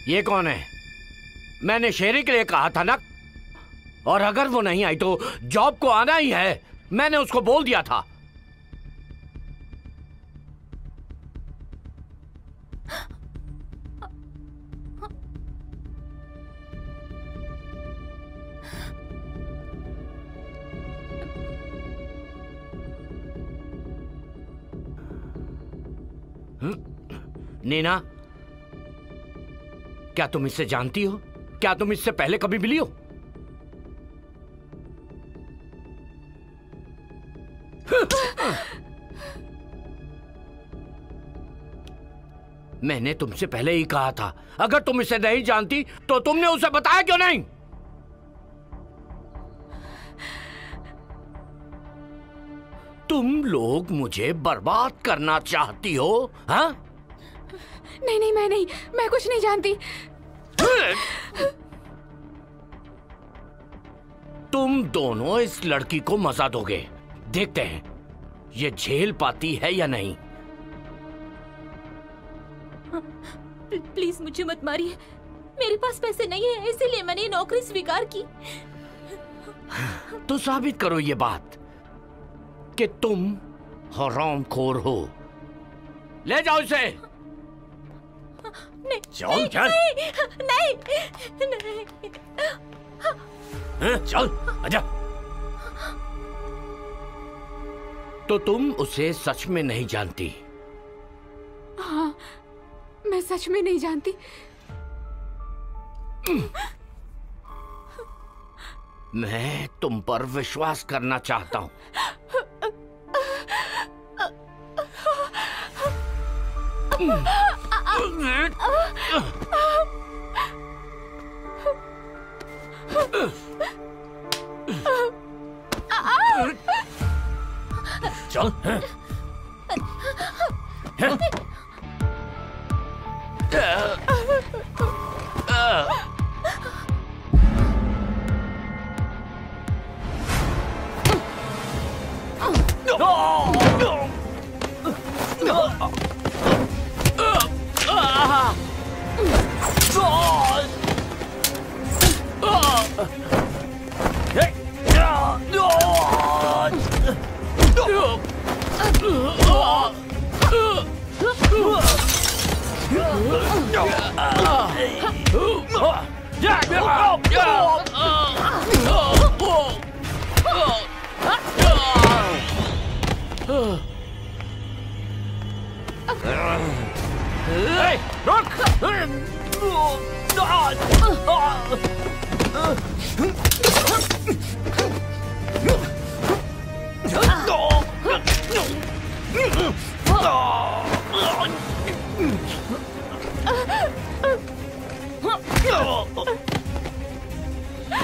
ये कौन है? मैंने शेरी के लिए कहा था ना, और अगर वो नहीं आई तो जॉब को आना ही है, मैंने उसको बोल दिया था। नीना, क्या तुम इससे जानती हो? क्या तुम इससे पहले कभी मिली हो? मैंने तुमसे पहले ही कहा था, अगर तुम इसे नहीं जानती तो तुमने उसे बताया क्यों नहीं? तुम लोग मुझे बर्बाद करना चाहती हो, हाँ? नहीं नहीं, मैं कुछ नहीं जानती। तुम दोनों इस लड़की को मजा दोगे, देखते हैं ये झेल पाती है या नहीं। प्लीज मुझे मत मारिए, मेरे पास पैसे नहीं है, इसीलिए मैंने ये नौकरी स्वीकार की। तो साबित करो ये बात कि तुम हरामखोर हो। ले जाओ इसे। नहीं, चल चल। नहीं, नहीं, नहीं। चल आजा। तो तुम उसे सच में नहीं जानती? हाँ, मैं सच में नहीं जानती। मैं तुम पर विश्वास करना चाहता हूं। चल।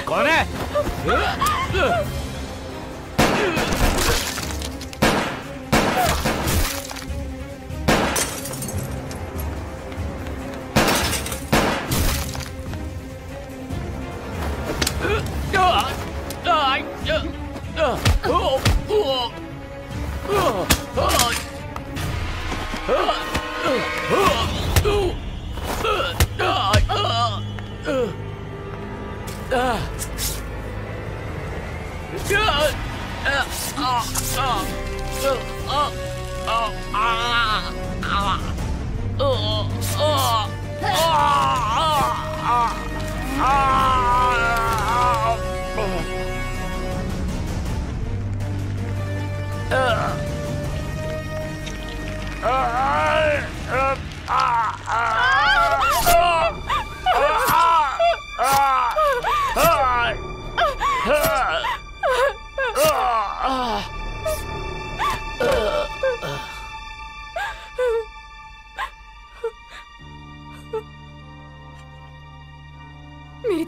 कौन है?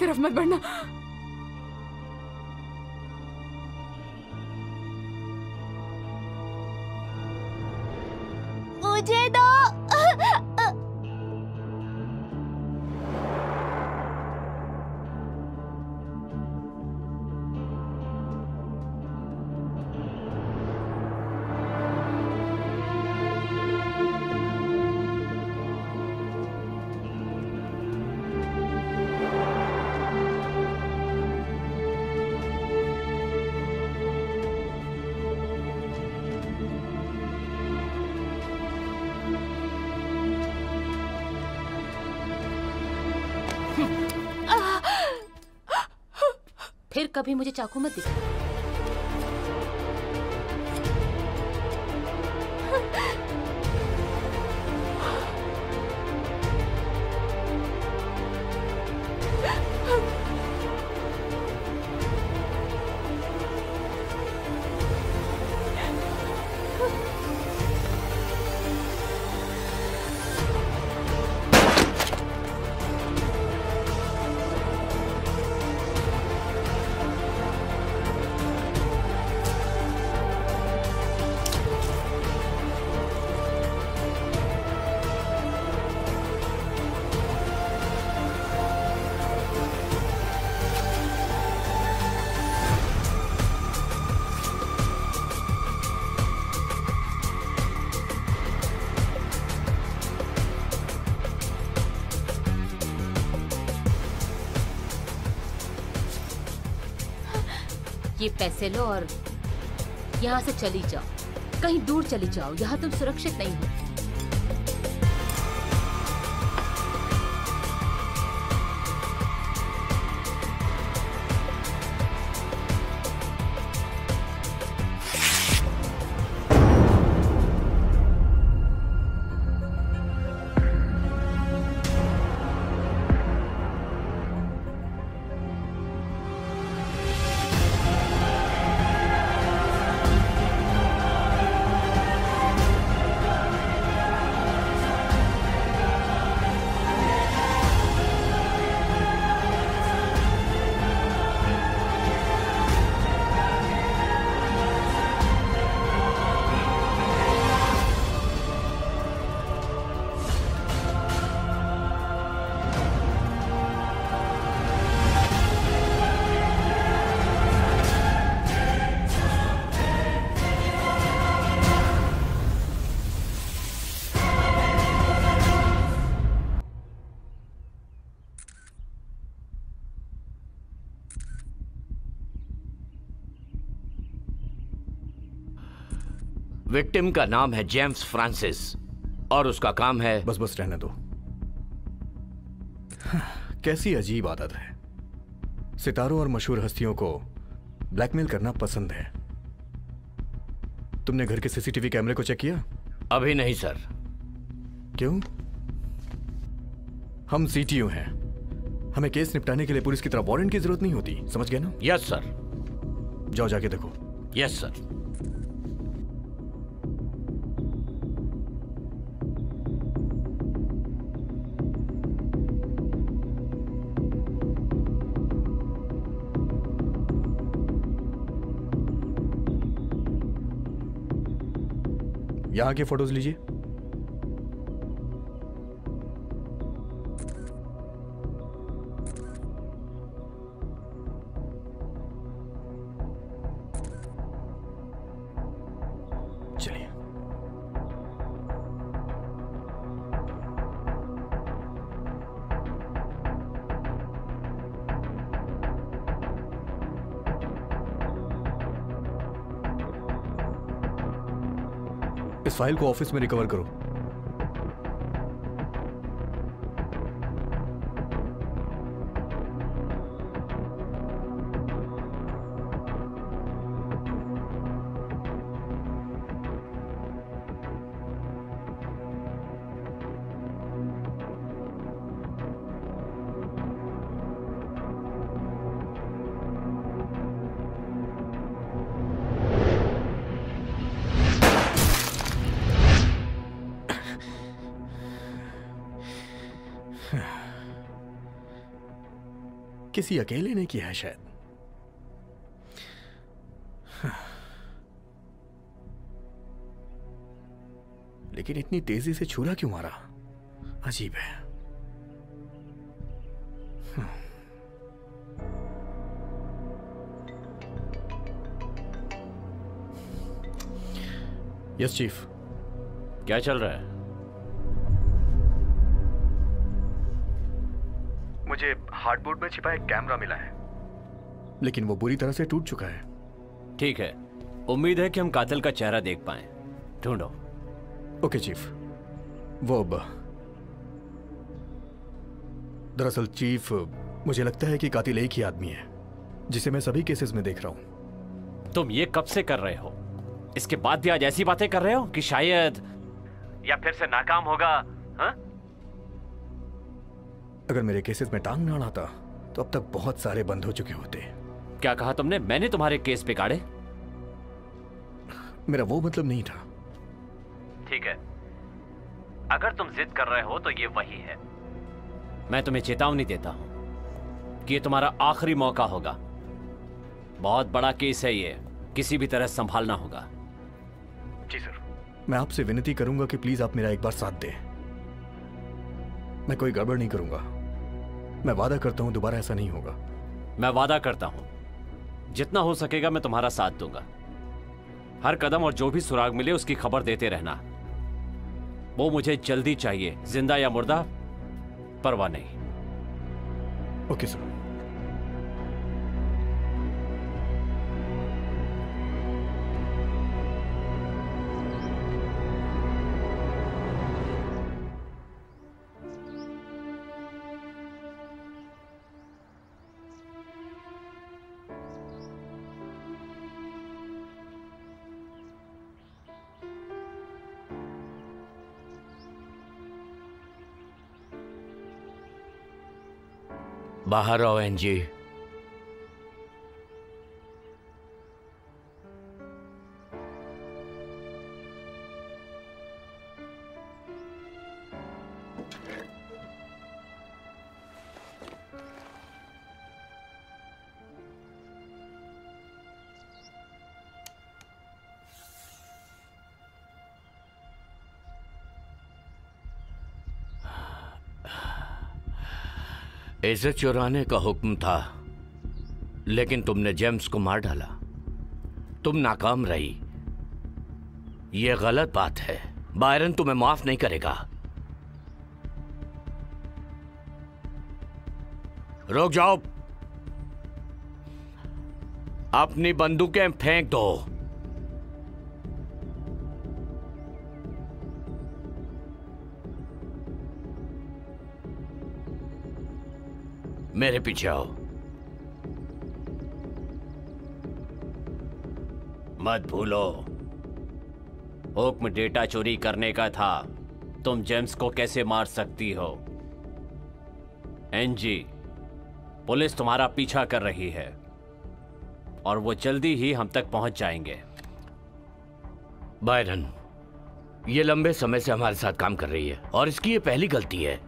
तरफ मत बढ़ना। मुझे दो। फिर कभी मुझे चाकू मत दिखा। ये पैसे लो और यहाँ से चली जाओ, कहीं दूर चली जाओ, यहाँ तुम सुरक्षित नहीं हो। विक्टिम का नाम है जेम्स फ्रांसिस और उसका काम है। बस बस रहने दो। कैसी अजीब आदत है, सितारों और मशहूर हस्तियों को ब्लैकमेल करना पसंद है। तुमने घर के सीसीटीवी कैमरे को चेक किया? अभी नहीं सर। क्यों? हम सीटीयू हैं, हमें केस निपटाने के लिए पुलिस की तरह वारंट की जरूरत नहीं होती, समझ गए ना? Yes sir. जाओ जाके देखो। Yes sir. यहां के फोटोज लीजिए। चलिए। इस फाइल को ऑफिस में रिकवर करो। किसी अकेले ने किया है शायद। लेकिन इतनी तेजी से छुरा क्यों मारा? अजीब है। Yes chief. क्या चल रहा है? मुझे हार्डबोर्ड में छिपा एक कैमरा मिला है, लेकिन वो बुरी तरह से टूट चुका है। ठीक है, उम्मीद है कि हम कातिल का चेहरा देख पाएं। ढूंढो। Okay chief. वो दरअसल चीफ, मुझे लगता है कि कातिल एक ही आदमी है जिसे मैं सभी केसेस में देख रहा हूं। तुम ये कब से कर रहे हो? इसके बाद भी आज ऐसी बातें कर रहे हो कि शायद या फिर से नाकाम होगा? हाँ? अगर मेरे केसेस में टांग ना अड़ाता तो अब तक बहुत सारे बंद हो चुके होते। क्या कहा तुमने? मैंने तुम्हारे केस बिगाड़े? मेरा वो मतलब नहीं था। ठीक है, अगर तुम जिद कर रहे हो तो ये वही है। मैं तुम्हें चेतावनी देता हूं कि ये तुम्हारा आखिरी मौका होगा। बहुत बड़ा केस है ये, किसी भी तरह संभालना होगा। जी सर। मैं आपसे विनती करूंगा कि प्लीज आप मेरा एक बार साथ दें। मैं कोई गड़बड़ नहीं करूंगा। मैं वादा करता हूं दोबारा ऐसा नहीं होगा। मैं वादा करता हूं जितना हो सकेगा मैं तुम्हारा साथ दूंगा। हर कदम और जो भी सुराग मिले उसकी खबर देते रहना। वो मुझे जल्दी चाहिए, जिंदा या मुर्दा परवाह नहीं। Okay sir. बाहर आओ एनजी। इसे चुराने का हुक्म था, लेकिन तुमने जेम्स को मार डाला। तुम नाकाम रही। यह गलत बात है। बायरन तुम्हें माफ नहीं करेगा। रुक जाओ। अपनी बंदूकें फेंक दो। मेरे पीछे आओ। मत भूलो, हुक्म डेटा चोरी करने का था। तुम जेम्स को कैसे मार सकती हो? एनजी, पुलिस तुम्हारा पीछा कर रही है और वो जल्दी ही हम तक पहुंच जाएंगे। बायरन, ये लंबे समय से हमारे साथ काम कर रही है और इसकी ये पहली गलती है।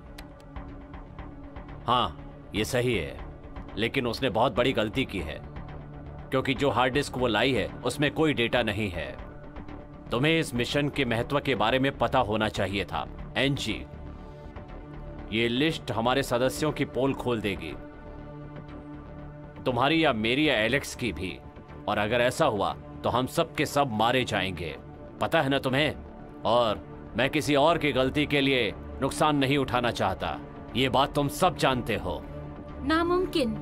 हाँ, ये सही है, लेकिन उसने बहुत बड़ी गलती की है क्योंकि जो हार्ड डिस्क वो लाई है उसमें कोई डेटा नहीं है। तुम्हें इस मिशन के महत्व के बारे में पता होना चाहिए था। एनजी, ये लिस्ट हमारे सदस्यों की पोल खोल देगी, तुम्हारी या मेरी या एलेक्स की भी। और अगर ऐसा हुआ तो हम सब के सब मारे जाएंगे। पता है ना तुम्हें? और मैं किसी और की गलती के लिए नुकसान नहीं उठाना चाहता। ये बात तुम सब जानते हो। नामुमकिन।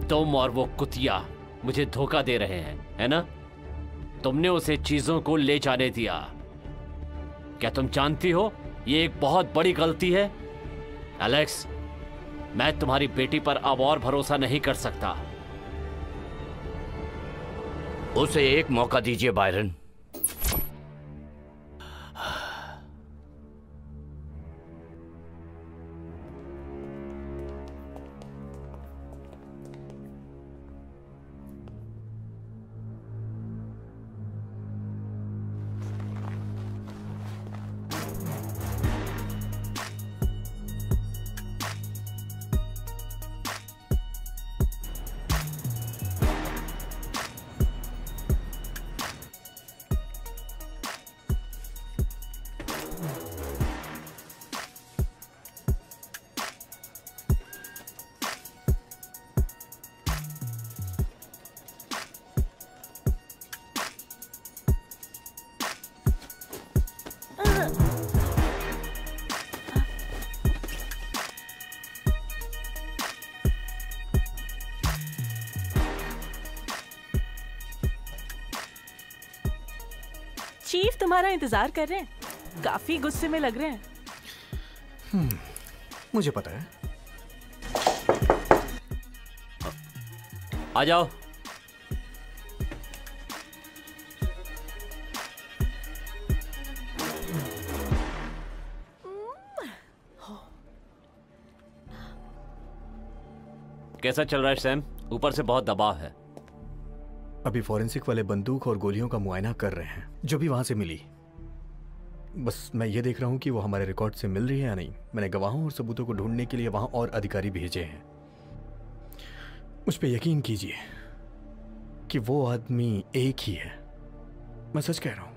तुम और वो कुतिया मुझे धोखा दे रहे हैं, है ना? तुमने उसे चीजों को ले जाने दिया। क्या तुम जानती हो ये एक बहुत बड़ी गलती है? एलेक्स, मैं तुम्हारी बेटी पर अब और भरोसा नहीं कर सकता। उसे एक मौका दीजिए बायरन। चीफ तुम्हारा इंतजार कर रहे हैं, काफी गुस्से में लग रहे हैं। मुझे पता है। आ जाओ। कैसा चल रहा है सैम? ऊपर से बहुत दबाव है। अभी फॉरेंसिक वाले बंदूक और गोलियों का मुआयना कर रहे हैं जो भी वहां से मिली। बस मैं ये देख रहा हूं कि वो हमारे रिकॉर्ड से मिल रही है या नहीं। मैंने गवाहों और सबूतों को ढूंढने के लिए वहां और अधिकारी भेजे हैं। मुझ पे यकीन कीजिए कि वो आदमी एक ही है। मैं सच कह रहा हूं।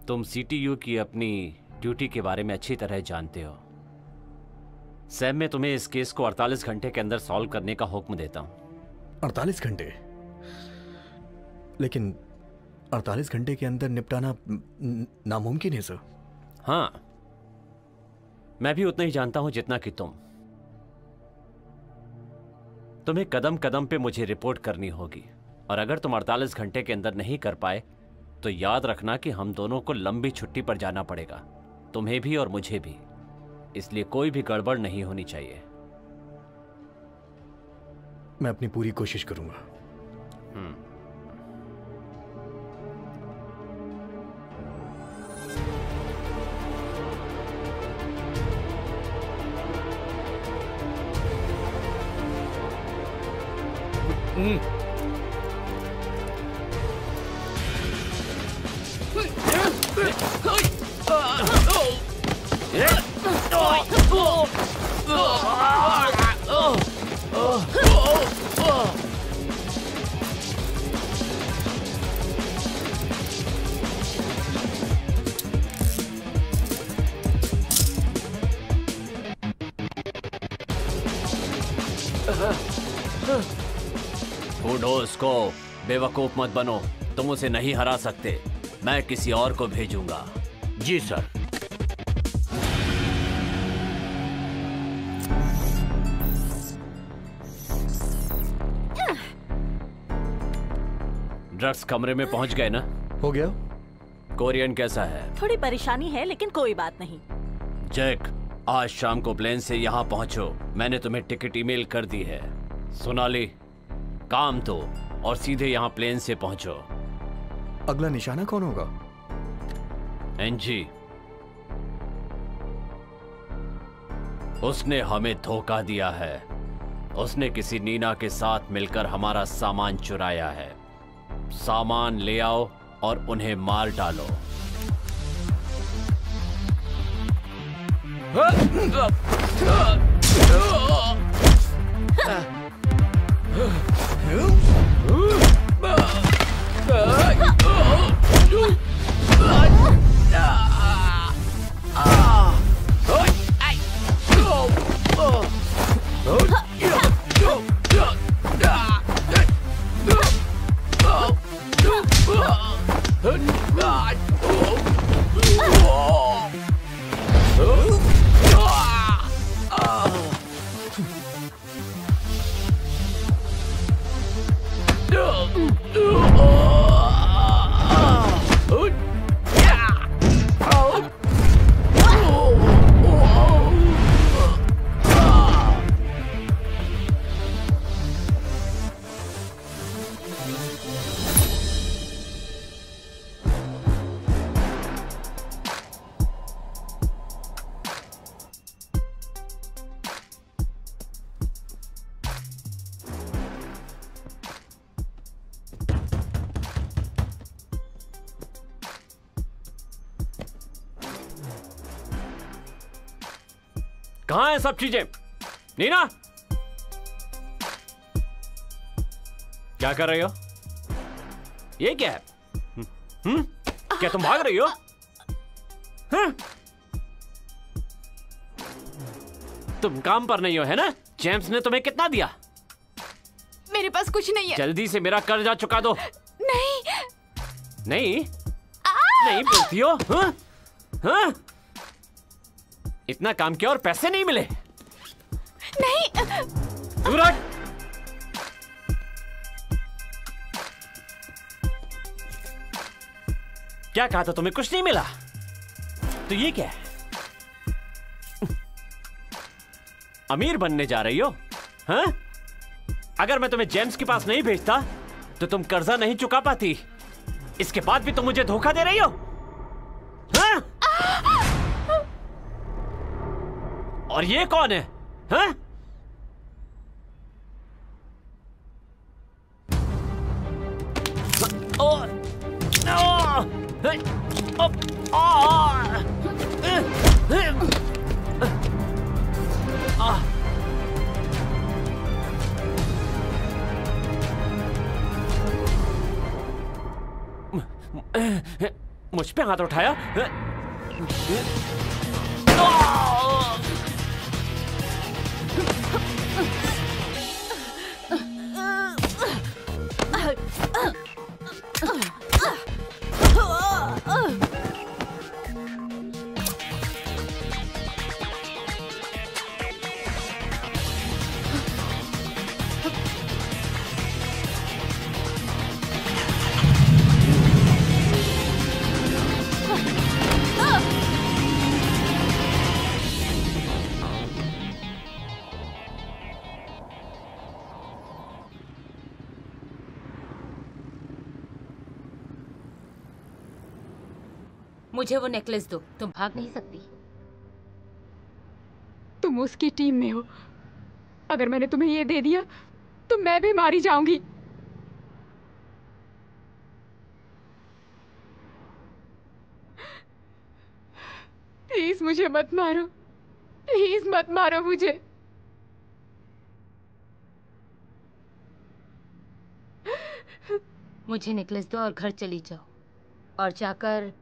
तुम सीटीयू की अपनी ड्यूटी के बारे में अच्छी तरह जानते हो। सैम, मैं तुम्हें इस केस को 48 घंटे के अंदर सॉल्व करने का हुक्म देता हूं। 48 घंटे? लेकिन 48 घंटे के अंदर निपटाना नामुमकिन है सर। हाँ, मैं भी उतना ही जानता हूं जितना कि तुम्हें कदम कदम पे मुझे रिपोर्ट करनी होगी, और अगर तुम 48 घंटे के अंदर नहीं कर पाए तो याद रखना कि हम दोनों को लंबी छुट्टी पर जाना पड़ेगा, तुम्हें भी और मुझे भी। इसलिए कोई भी गड़बड़ नहीं होनी चाहिए। मैं अपनी पूरी कोशिश करूंगा। को बेवकूफ मत बनो, तुम उसे नहीं हरा सकते। मैं किसी और को भेजूंगा। जी सर। ड्रग्स कमरे में पहुंच गए ना? हो गया। कोरियन कैसा है? थोड़ी परेशानी है लेकिन कोई बात नहीं। जैक, आज शाम को प्लेन से यहाँ पहुंचो। मैंने तुम्हें टिकट ईमेल कर दी है। सोनाली, काम तो और सीधे यहाँ प्लेन से पहुंचो। अगला निशाना कौन होगा? एनजी। उसने हमें धोखा दिया है। उसने किसी नीना के साथ मिलकर हमारा सामान चुराया है। सामान ले आओ और उन्हें मार डालो। कहां है सब चीजें? नीना, क्या कर रही हो? ये क्या है? क्या तुम भाग रही हो? तुम काम पर नहीं हो, है ना? जेम्स ने तुम्हें कितना दिया? मेरे पास कुछ नहीं है। जल्दी से मेरा कर्जा चुका दो। नहीं। नहीं? नहीं बोलती हो? हाँ? हाँ? इतना काम किया और पैसे नहीं मिले? नहीं। क्या कहा था तुम्हें? कुछ नहीं मिला? तो ये क्या है? अमीर बनने जा रही हो? हाँ? अगर मैं तुम्हें जेम्स के पास नहीं भेजता तो तुम कर्जा नहीं चुका पाती। इसके बाद भी तुम मुझे धोखा दे रही हो? हाँ? और ये कौन है? हाँ? मुझ पे हाथ उठाया? मुझे वो नेकलेस दो। तुम भाग नहीं सकती। तुम उसकी टीम में हो। अगर मैंने तुम्हें ये दे दिया तो मैं भी मारी जाऊंगी। प्लीज मुझे मत मारो। प्लीज मत मारो मुझे। मुझे नेकलेस दो और घर चली जाओ और जाकर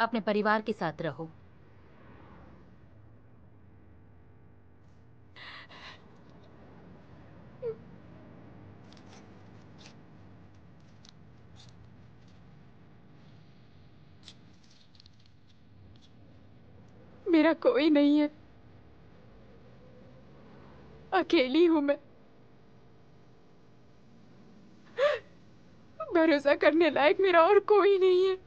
अपने परिवार के साथ रहो। मेरा कोई नहीं है। अकेली हूं मैं। भरोसा करने लायक मेरा और कोई नहीं है।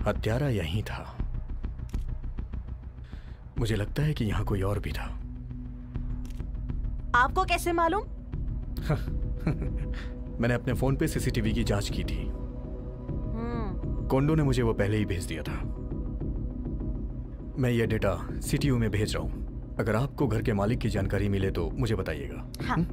हत्यारा यहीं था। मुझे लगता है कि यहां कोई और भी था। आपको कैसे मालूम? मैंने अपने फोन पे सीसीटीवी की जांच की थी। कोंडो ने मुझे वो पहले ही भेज दिया था। मैं ये डेटा सीटीयू में भेज रहा हूं। अगर आपको घर के मालिक की जानकारी मिले तो मुझे बताइएगा। हाँ।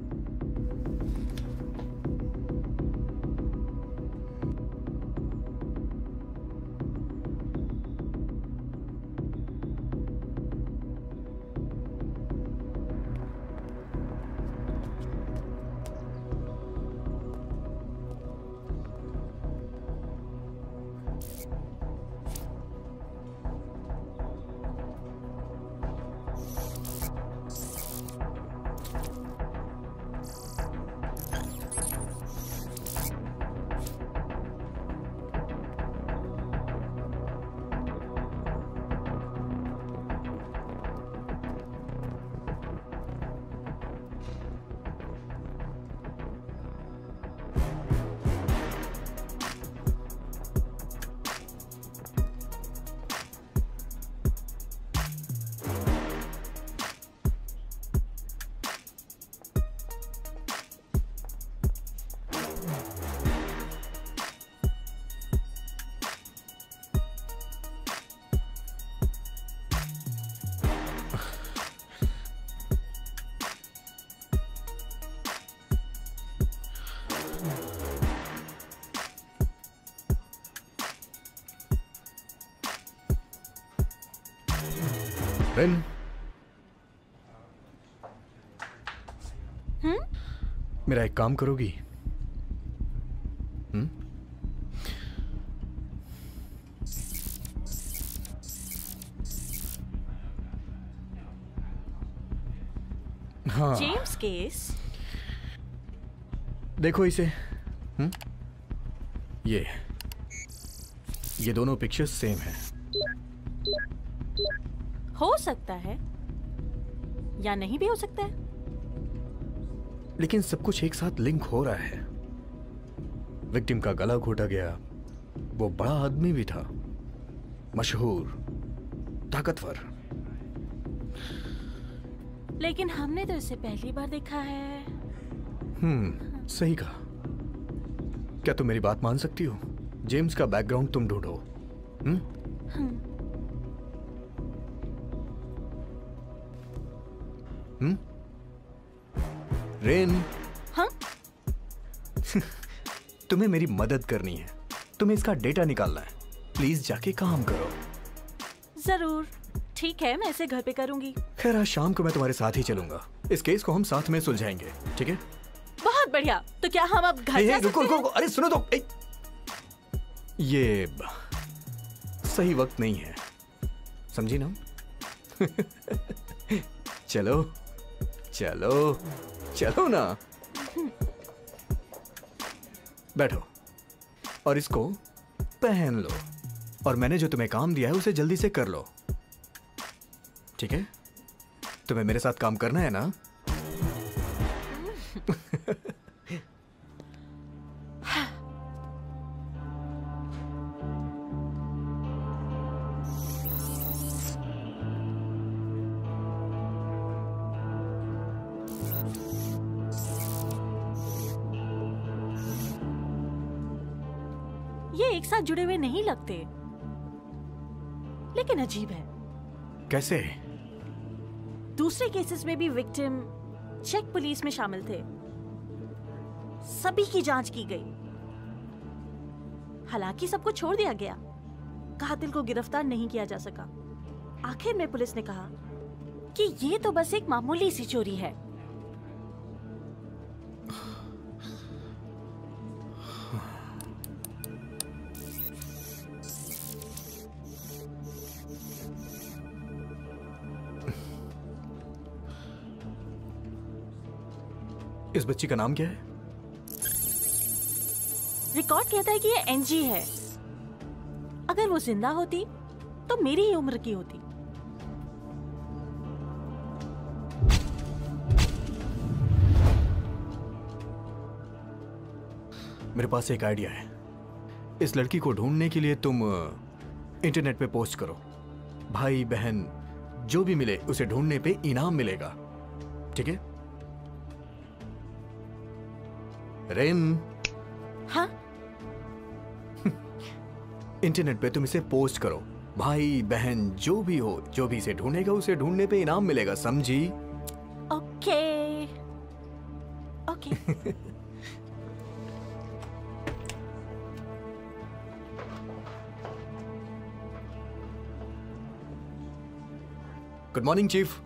रिन, मेरा एक काम करोगी? हाँ, जेम्स केस। देखो इसे। ये दोनों पिक्चर्स सेम हैं। हो सकता है या नहीं भी हो सकता है। लेकिन सब कुछ एक साथ लिंक हो रहा है। विक्टिम का गला घोटा गया, वो बड़ा आदमी भी था, मशहूर, ताकतवर। लेकिन हमने तो इसे पहली बार देखा है। सही कहा। क्या तुम मेरी बात मान सकती हो? जेम्स का बैकग्राउंड तुम ढूंढो। रेन, हाँ? तुम्हें मेरी मदद करनी है। तुम्हें इसका डेटा निकालना है। प्लीज जाके काम करो। जरूर, ठीक है, मैं इसे घर पे करूंगी। खैर, आज शाम को मैं तुम्हारे साथ ही चलूंगा। इस केस को हम साथ में सुलझाएंगे, ठीक है? बहुत बढ़िया। तो क्या हम अब घर जा रुको, सकते हैं? रुको, अरे सुनो तो। ये सही वक्त नहीं है, समझी ना? चलो चलो चलो ना। बैठो और इसको पहन लो। और मैंने जो तुम्हें काम दिया है उसे जल्दी से कर लो, ठीक है? तुम्हें मेरे साथ काम करना है ना? ये एक साथ जुड़े हुए नहीं लगते, लेकिन अजीब है। कैसे? दूसरे केसेस में भी विक्टिम चेक पुलिस में शामिल थे। सभी की जांच की गई, हालांकि सबको छोड़ दिया गया। कातिल को गिरफ्तार नहीं किया जा सका। आखिर में पुलिस ने कहा कि ये तो बस एक मामूली सी चोरी है। इस बच्ची का नाम क्या है? रिकॉर्ड कहता है कि ये एनजी है। अगर वो जिंदा होती तो मेरी ही उम्र की होती। मेरे पास एक आइडिया है। इस लड़की को ढूंढने के लिए तुम इंटरनेट पे पोस्ट करो। भाई बहन जो भी मिले उसे ढूंढने पे इनाम मिलेगा, ठीक है? रेन, हाँ? इंटरनेट पे तुम इसे पोस्ट करो। भाई बहन जो भी हो, जो भी इसे ढूंढेगा उसे ढूंढने पे इनाम मिलेगा, समझी? Okay okay. Good morning chief.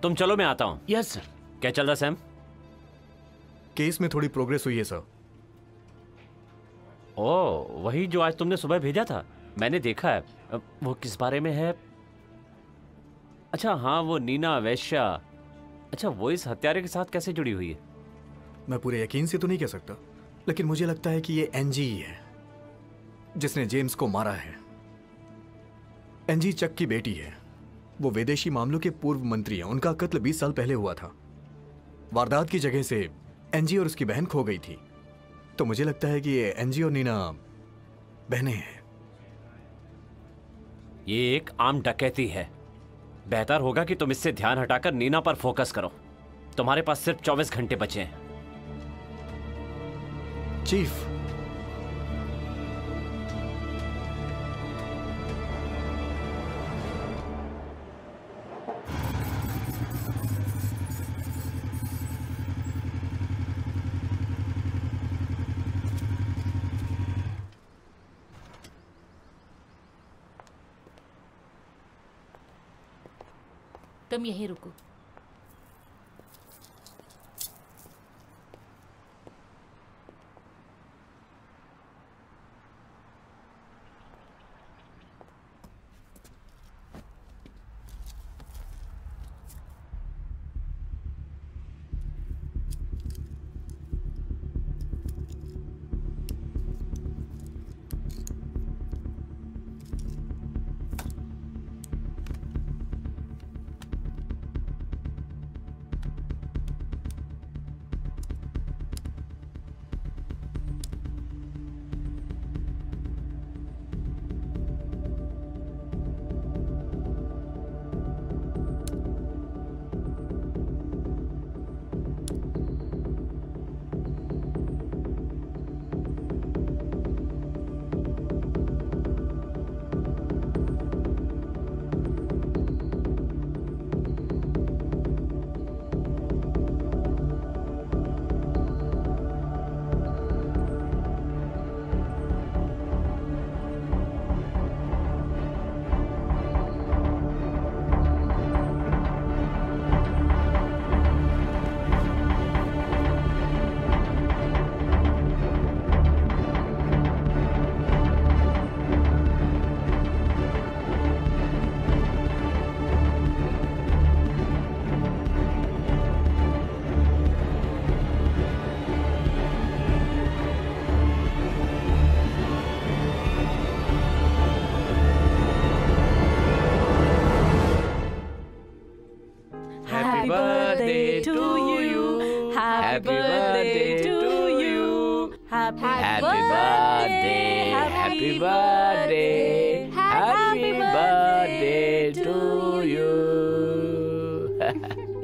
तुम चलो, मैं आता हूँ। Yes sir. क्या चल रहा सैम? केस में थोड़ी प्रोग्रेस हुई है सर। ओह, वही जो आज तुमने सुबह भेजा था, मैंने देखा है। वो किस बारे में है? अच्छा हाँ, वो नीना वैश्या। अच्छा, वो इस हत्यारे के साथ कैसे जुड़ी हुई है? मैं पूरे यकीन से तो नहीं कह सकता, लेकिन मुझे लगता है कि ये एनजी ही है जिसने जेम्स को मारा है। एनजी चक की बेटी है। वो विदेशी मामलों के पूर्व मंत्री हैं। उनका कत्ल 20 साल पहले हुआ था। वारदात की जगह से एनजी और उसकी बहन खो गई थी। तो मुझे लगता है कि ये एनजी और नीना बहनें हैं। ये एक आम डकैती है। बेहतर होगा कि तुम इससे ध्यान हटाकर नीना पर फोकस करो। तुम्हारे पास सिर्फ 24 घंटे बचे हैं। चीफ, तुम यहीं रुको।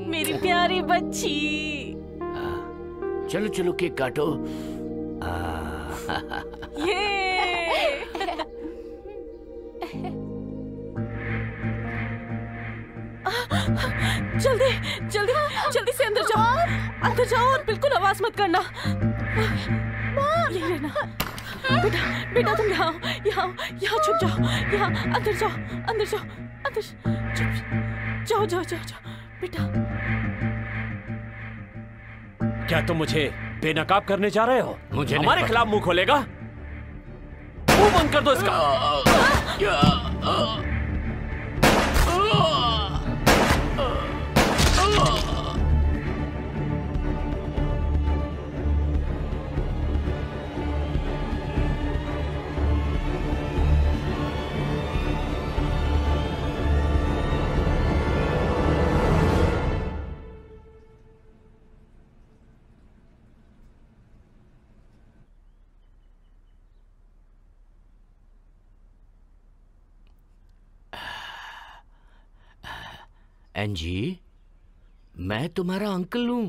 मेरी प्यारी बच्ची। चलो चलो केक काटो। जल्दी जल्दी जल्दी से अंदर जाओ और बिल्कुल आवाज मत करना। यही रहना। बेटा बेटा तुम यहाँ छुप जाओ। यहाँ अंदर जाओ चुप जाओ बेटा। क्या तुम मुझे बेनकाब करने जा रहे हो? मुझे हमारे खिलाफ मुंह खोलेगा? मुंह बंद कर दो इसका। एंजी, मैं तुम्हारा अंकल हूं।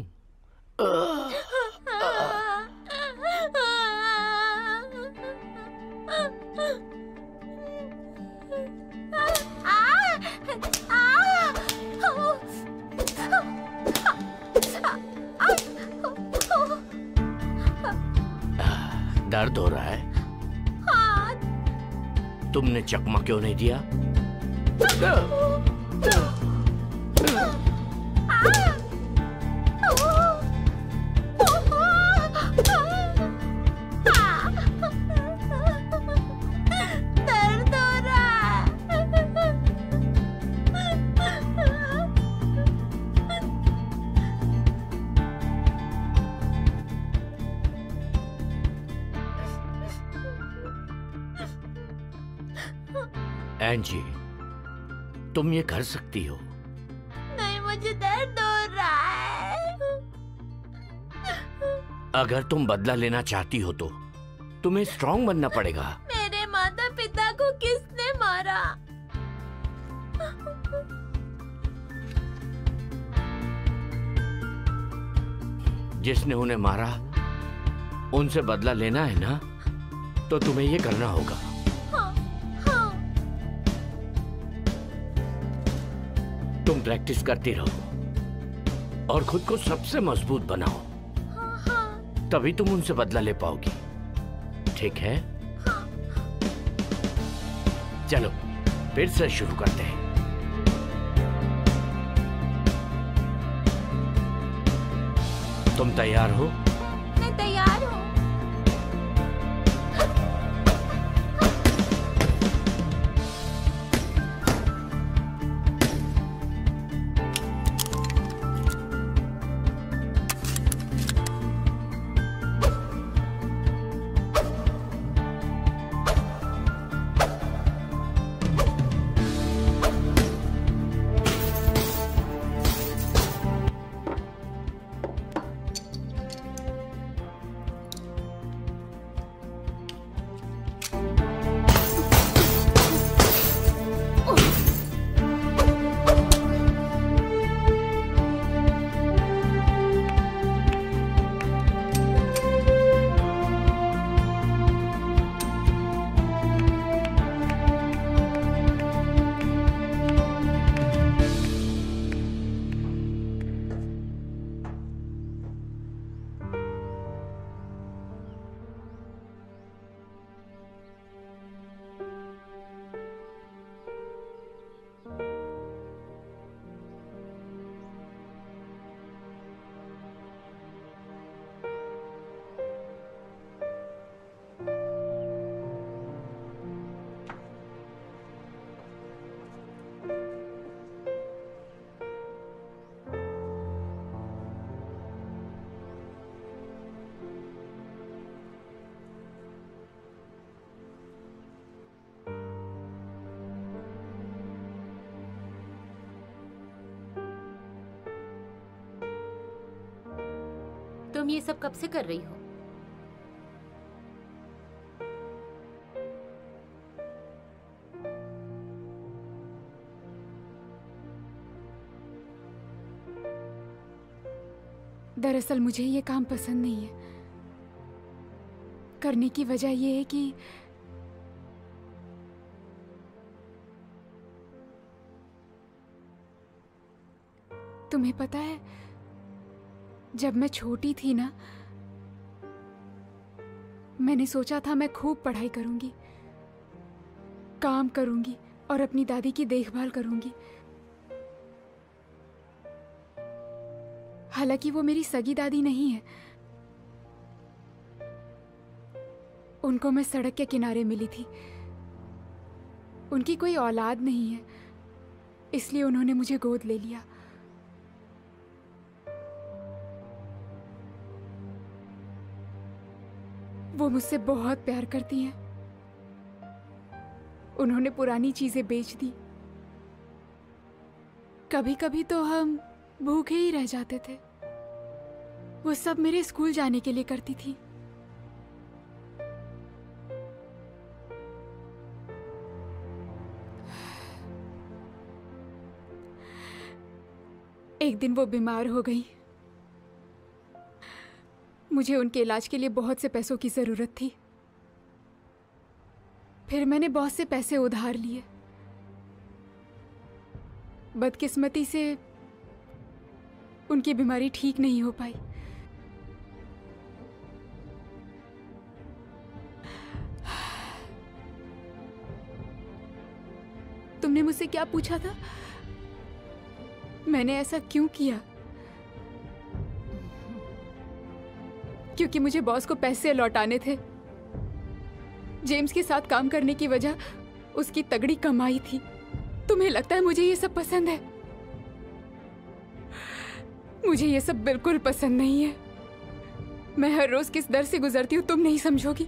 दर्द हो रहा है? तुमने चकमा क्यों नहीं दिया? एंजी, तुम ये कर सकती हो। नहीं, मुझे दर्द हो रहा है। अगर तुम बदला लेना चाहती हो तो तुम्हें स्ट्रांग बनना पड़ेगा। मेरे माता पिता को किसने मारा? जिसने उन्हें मारा उनसे बदला लेना है ना, तो तुम्हें ये करना होगा। तुम प्रैक्टिस करती रहो और खुद को सबसे मजबूत बनाओ, तभी तुम उनसे बदला ले पाओगी। ठीक है? चलो फिर से शुरू करते हैं। तुम तैयार हो? मैं तैयार हूँ। तुम ये सब कब से कर रही हो? दरअसल मुझे ये काम पसंद नहीं है। करने की वजह ये है कि तुम्हें पता है, जब मैं छोटी थी ना, मैंने सोचा था मैं खूब पढ़ाई करूंगी, काम करूंगी और अपनी दादी की देखभाल करूंगी। हालांकि वो मेरी सगी दादी नहीं है, उनको मैं सड़क के किनारे मिली थी। उनकी कोई औलाद नहीं है, इसलिए उन्होंने मुझे गोद ले लिया। वो मुझसे बहुत प्यार करती हैं। उन्होंने पुरानी चीजें बेच दी। कभी कभी तो हम भूखे ही रह जाते थे। वो सब मेरे स्कूल जाने के लिए करती थी। एक दिन वो बीमार हो गई। मुझे उनके इलाज के लिए बहुत से पैसों की जरूरत थी। फिर मैंने बहुत से पैसे उधार लिए। बदकिस्मती से उनकी बीमारी ठीक नहीं हो पाई। तुमने मुझसे क्या पूछा था? मैंने ऐसा क्यों किया? क्योंकि मुझे बॉस को पैसे लौटाने थे। जेम्स के साथ काम करने की वजह उसकी तगड़ी कमाई थी। तुम्हें लगता है मुझे ये सब पसंद है? मुझे ये सब बिल्कुल पसंद नहीं है। मैं हर रोज किस दर से गुजरती हूँ तुम नहीं समझोगी।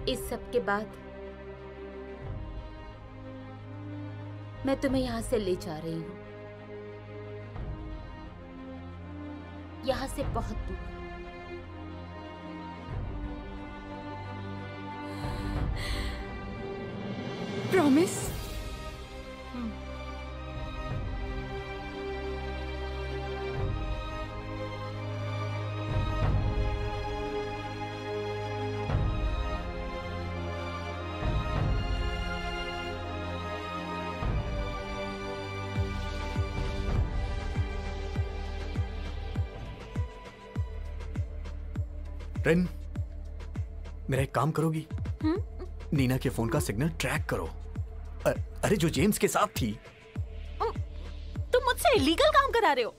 इस सब के बाद मैं तुम्हें यहाँ से ले जा रही हूँ, यहाँ से बहुत दूर। प्रॉमिस? रेन, मेरा एक काम करोगी? नीना के फोन का सिग्नल ट्रैक करो अरे जो जेम्स के साथ थी। तुम मुझसे इलीगल काम करा रहे हो।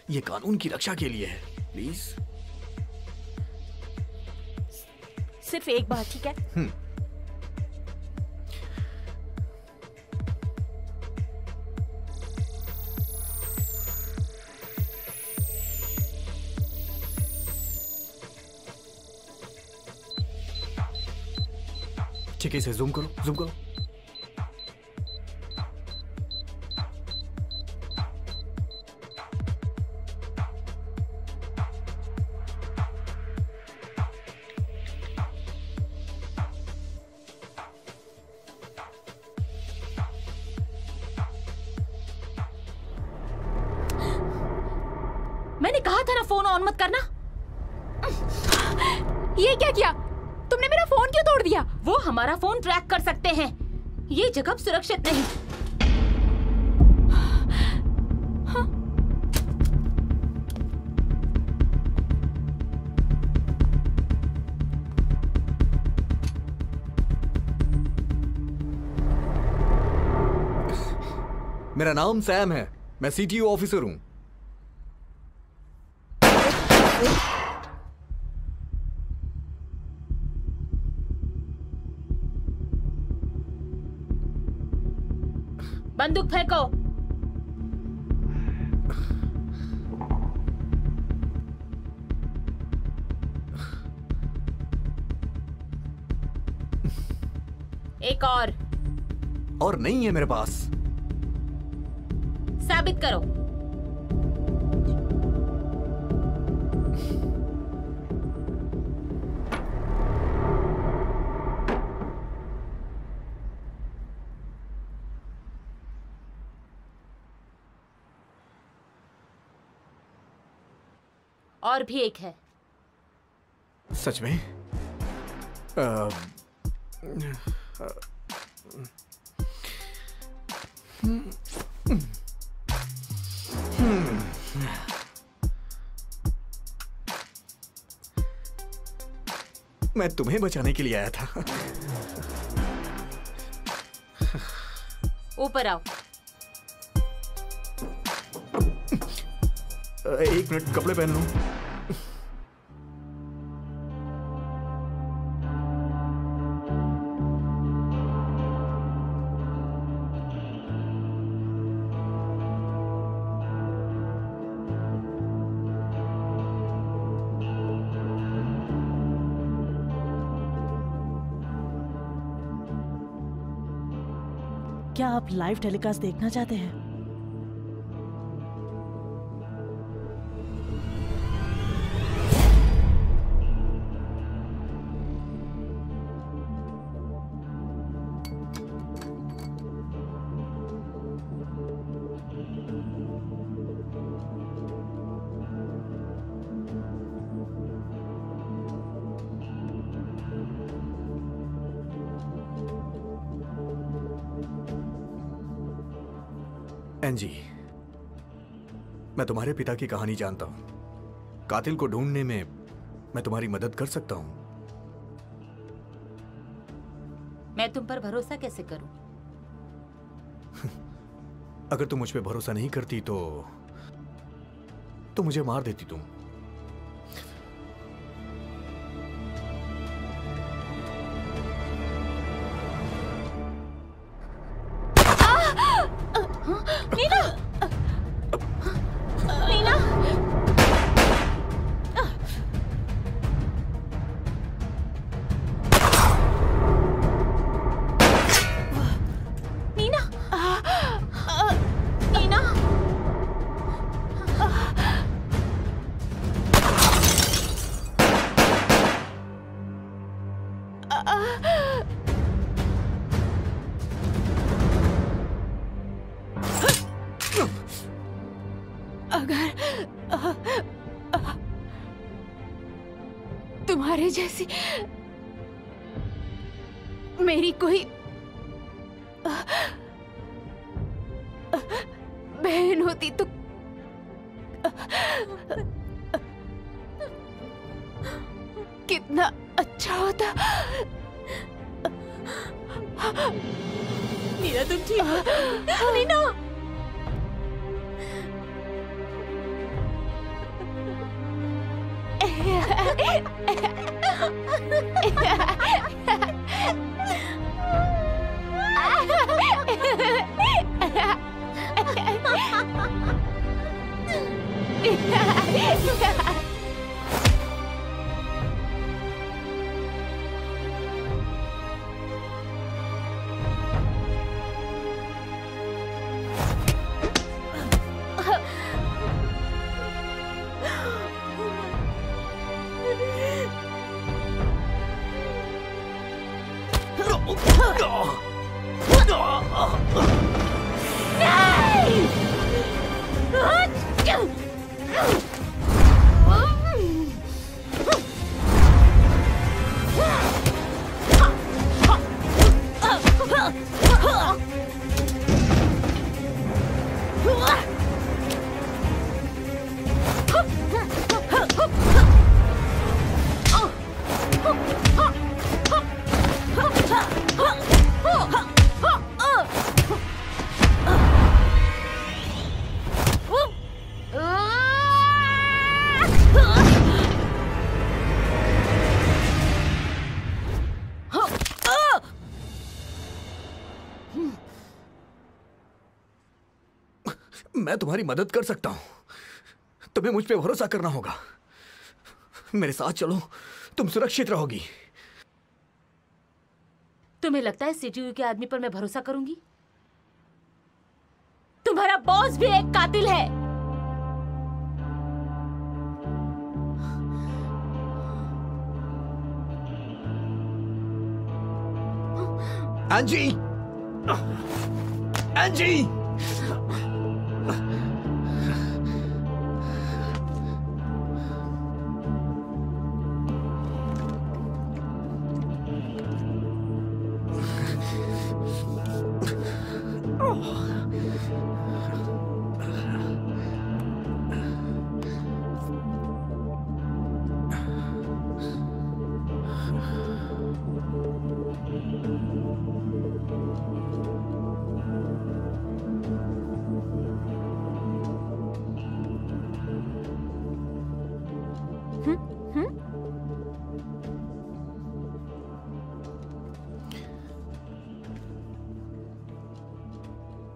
ये कानून की रक्षा के लिए है, प्लीज। सिर्फ एक बार, ठीक है? ठीक है, इसे जूम करो, जूम करो। मैंने कहा था ना फोन ऑन मत करना। ये क्या किया तुमने? मेरा फोन क्यों तोड़ दिया? वो हमारा फोन ट्रैक कर सकते हैं। ये जगह सुरक्षित नहीं। मेरा नाम सैम है, मैं सीटीओ ऑफिसर हूं। बंदूक फेंको। एक और नहीं है मेरे पास। साबित करो। और भी एक है। सच में? मैं तुम्हें बचाने के लिए आया था। ऊपर आओ। एक मिनट, कपड़े पहन लूं। क्या आप लाइव टेलीकास्ट देखना चाहते हैं? एंजी, मैं तुम्हारे पिता की कहानी जानता हूं। कातिल को ढूंढने में मैं तुम्हारी मदद कर सकता हूं। मैं तुम पर भरोसा कैसे करूं? अगर तुम मुझ पे भरोसा नहीं करती तो मुझे मार देती तुम। नीना! नीना! नीना! नीना! अगर तुम्हारे जैसी मेरी कोई बहन होती तो कितना अच्छा होता। नीना तुम ठीक हो? नीना मैं तुम्हारी मदद कर सकता हूं। तुम्हें मुझ पे भरोसा करना होगा। मेरे साथ चलो, तुम सुरक्षित रहोगी। तुम्हें लगता है सीटीयू के आदमी पर मैं भरोसा करूंगी? तुम्हारा बॉस भी एक कातिल है। एंजी! एंजी!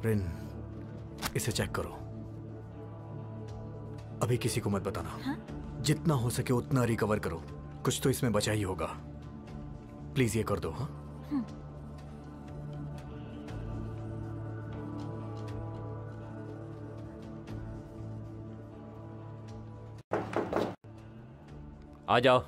रिन, इसे चेक करो। अभी किसी को मत बताना। हाँ? जितना हो सके उतना रिकवर करो। कुछ तो इसमें बचा ही होगा। प्लीज ये कर दो। हाँ? आ जाओ।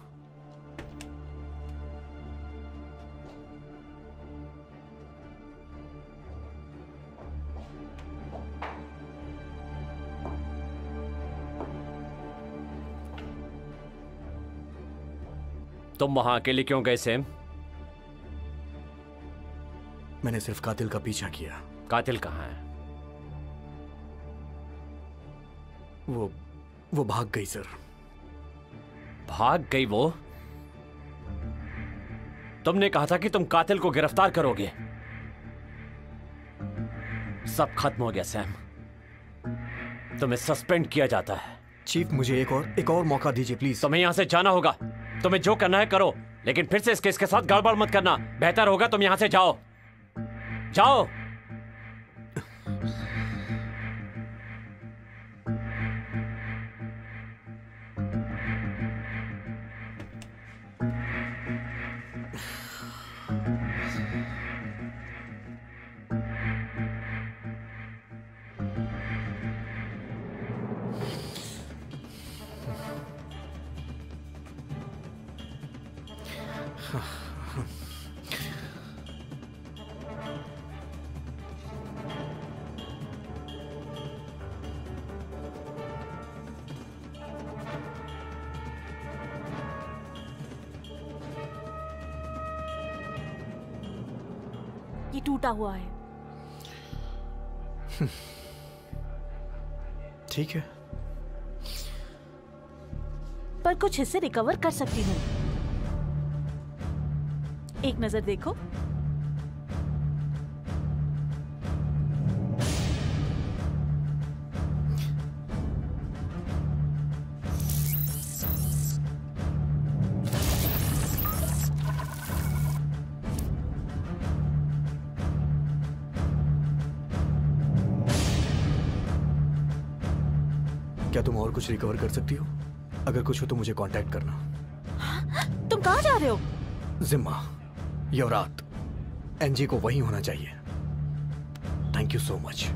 तुम वहां अकेले क्यों गए सैम? मैंने सिर्फ कातिल का पीछा किया। कातिल कहाँ है? वो भाग गई सर। भाग गई वो? तुमने कहा था कि तुम कातिल को गिरफ्तार करोगे। सब खत्म हो गया सैम। तुम्हें सस्पेंड किया जाता है। चीफ, मुझे एक और मौका दीजिए प्लीज। तुम्हें यहां से जाना होगा। तुम्हें जो करना है करो, लेकिन फिर से इस केस के साथ गड़बड़ मत करना। बेहतर होगा तुम यहां से जाओ। जाओ। ये टूटा हुआ है। ठीक है, पर कुछ हिस्से रिकवर कर सकती हूँ। एक नजर देखो। क्या तुम और कुछ रिकवर कर सकती हो? अगर कुछ हो तो मुझे कांटेक्ट करना। तुम कहाँ जा रहे हो? जिम्मा, यवरात, एनजी को वही होना चाहिए। Thank you so much.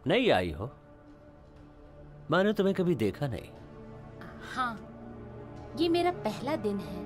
नहीं आई हो? मैंने तुम्हें कभी देखा नहीं। हाँ, ये मेरा पहला दिन है।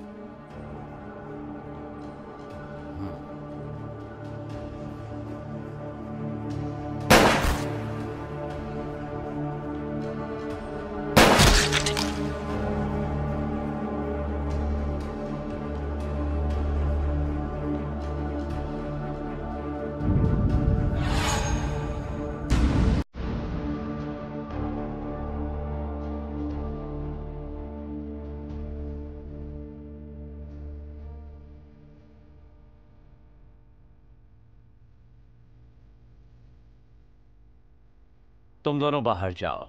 तुम दोनों बाहर जाओ।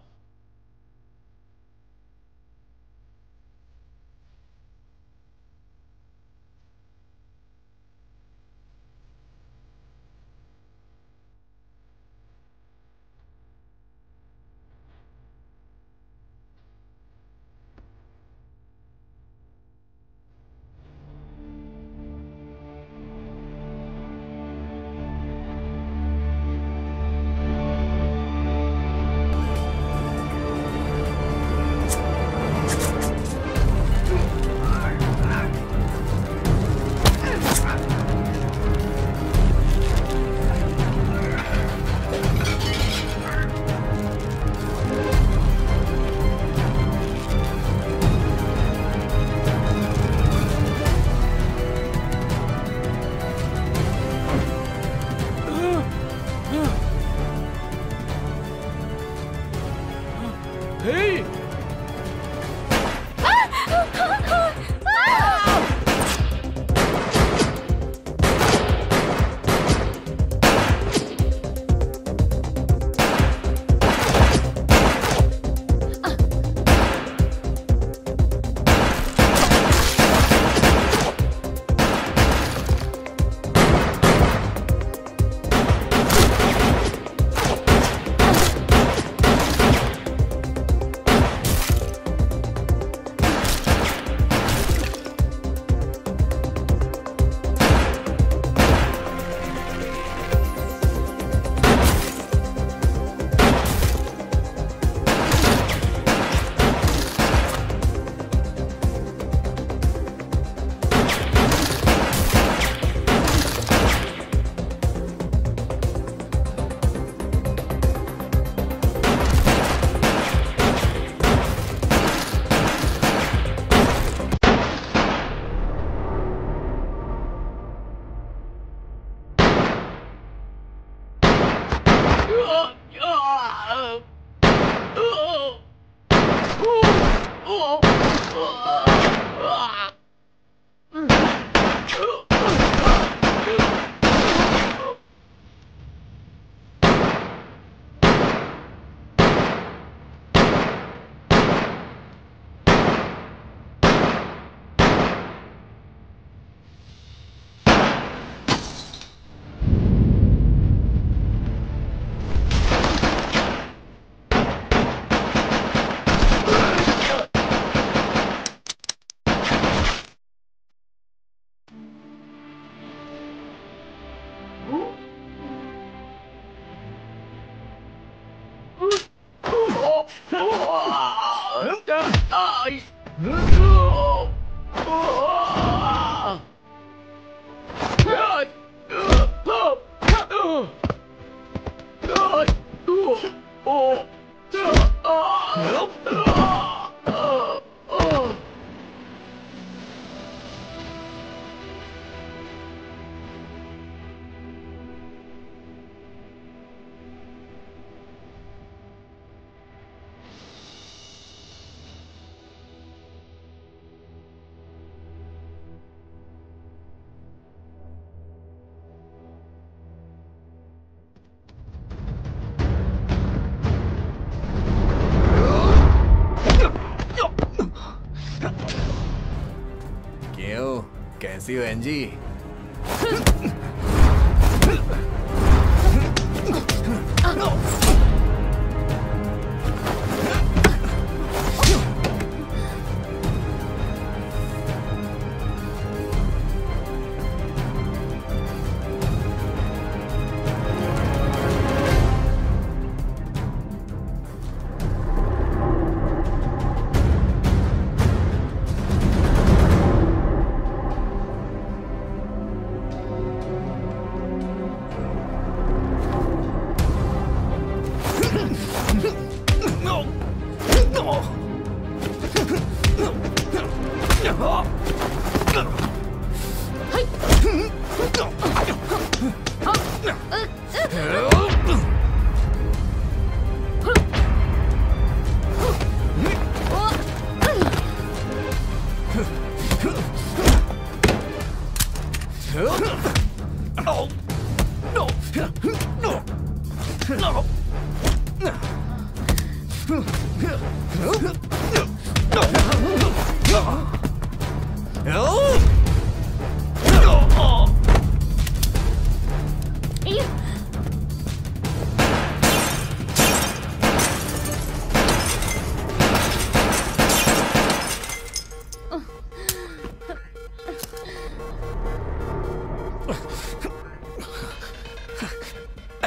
कैसी हो एंजी?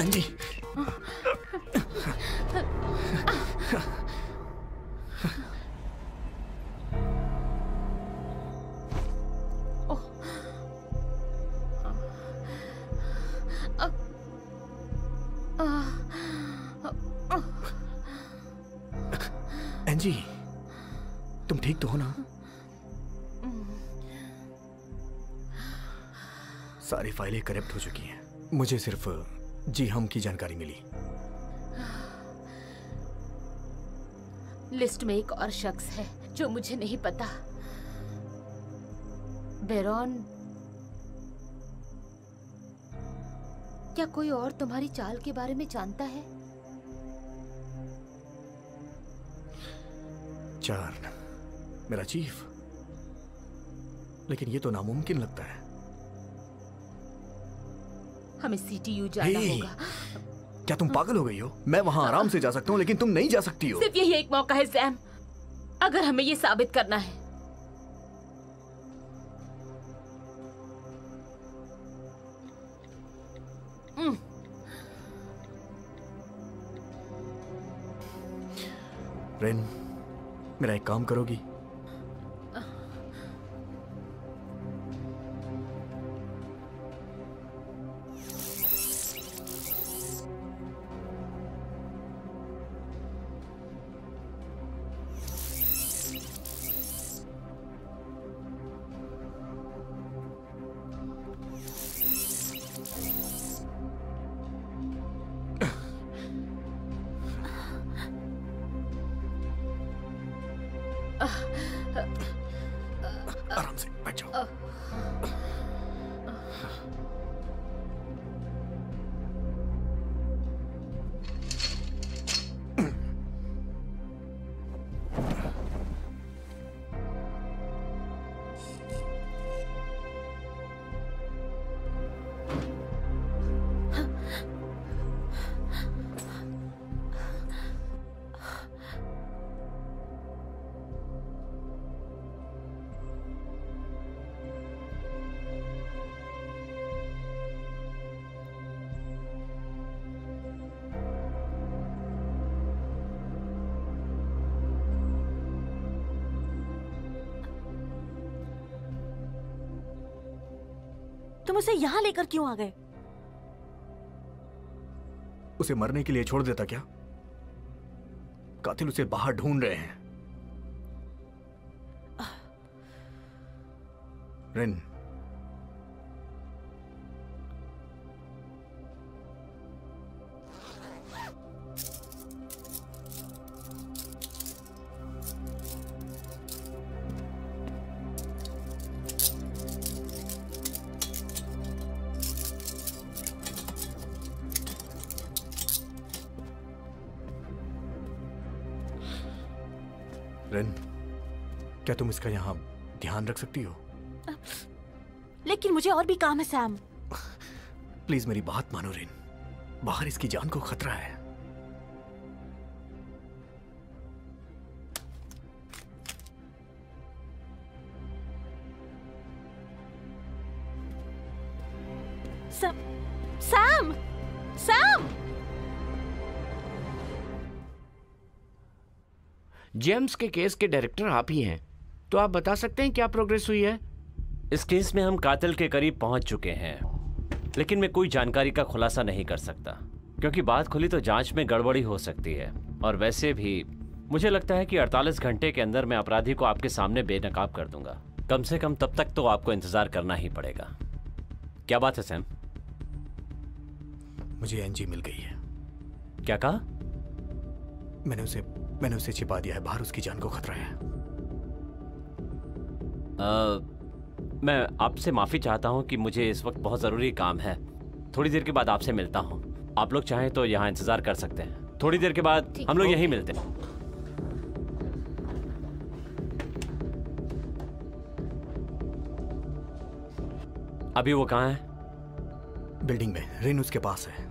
एंजी, एंजी, तुम ठीक तो हो ना? सारी फाइलें करप्ट हो चुकी हैं। मुझे सिर्फ जी हम की जानकारी मिली। लिस्ट में एक और शख्स है जो मुझे नहीं पता। बेरॉन, क्या कोई और तुम्हारी चाल के बारे में जानता है? चार्न, मेरा चीफ। लेकिन ये तो नामुमकिन लगता है। हमें सीटीयू जाना होगा। क्या तुम पागल हो गई हो? मैं वहां आराम से जा सकता हूँ, लेकिन तुम नहीं जा सकती हो। सिर्फ यही एक मौका है सैम, अगर हमें ये साबित करना है। रेन, मेरा एक काम करोगी? आराम से बैठ जाओ। तुम उसे यहाँ लेकर क्यों आ गए? उसे मरने के लिए छोड़ देता क्या? कातिल उसे बाहर ढूंढ रहे हैं। रिन, रिन, क्या तुम इसका यहां ध्यान रख सकती हो? लेकिन मुझे और भी काम है सैम। प्लीज मेरी बात मानो रिन, बाहर इसकी जान को खतरा है। Sam, Sam! जेम्स के केस के डायरेक्टर आप ही हैं, तो आप बता सकते हैं क्या प्रोग्रेस हुई है? इस केस में हम कातिल के करीब पहुंच चुके हैं, लेकिन मैं कोई जानकारी का खुलासा नहीं कर सकता, क्योंकि बात खुली तो जांच में गड़बड़ी हो सकती है। और वैसे भी मुझे लगता है कि 48 घंटे के अंदर मैं अपराधी को आपके सामने बेनकाब कर दूंगा। कम से कम तब तक तो आपको इंतजार करना ही पड़ेगा। क्या बात है सैम? मुझे एनजी मिल गई है। क्या कहा? मैंने उसे छिपा दिया है, बाहर उसकी जान को खतरा है। मैं आपसे माफी चाहता हूं कि मुझे इस वक्त बहुत जरूरी काम है। थोड़ी देर के बाद आपसे मिलता हूं। आप लोग चाहें तो यहाँ इंतजार कर सकते हैं। थोड़ी देर के बाद हम लोग यहीं मिलते हैं। अभी वो कहाँ है? बिल्डिंग में, रिन उसके पास है।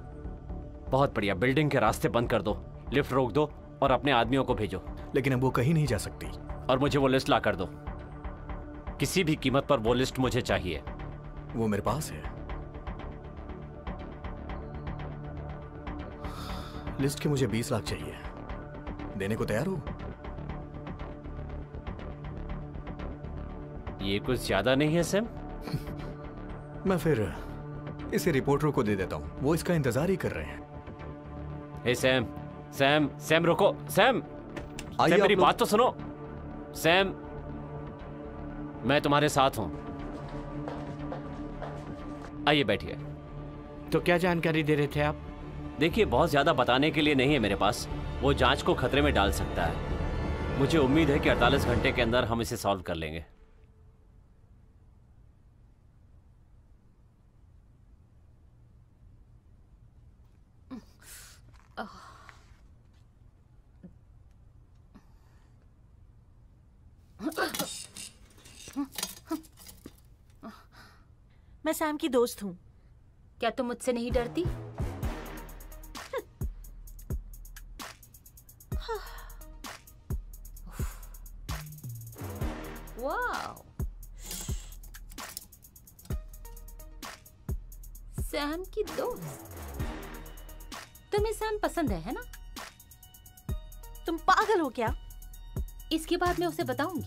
बहुत बढ़िया, बिल्डिंग के रास्ते बंद कर दो, लिफ्ट रोक दो और अपने आदमियों को भेजो। लेकिन अब वो कहीं नहीं जा सकती। और मुझे वो लिस्ट ला कर दो, किसी भी कीमत पर वो लिस्ट मुझे चाहिए। वो मेरे पास है। लिस्ट के मुझे 20 लाख चाहिए, देने को तैयार हो? ये कुछ ज्यादा नहीं है सैम? मैं फिर इसे रिपोर्टरों को दे देता हूं, वो इसका इंतजार ही कर रहे हैं। हे सैम, सैम, सैम रुको, सैम, सैम मेरी बात तो सुनो। सैम, मैं तुम्हारे साथ हूं। आइए बैठिए। तो क्या जानकारी दे रहे थे आप? देखिए, बहुत ज्यादा बताने के लिए नहीं है मेरे पास। वो जांच को खतरे में डाल सकता है। मुझे उम्मीद है कि 48 घंटे के अंदर हम इसे सॉल्व कर लेंगे। मैं सैम की दोस्त हूँ। क्या तुम मुझसे नहीं डरती? वाओ, सैम की दोस्त। तुम्हें सैम पसंद है ना? तुम पागल हो क्या? इसके बाद मैं उसे बताऊंगी।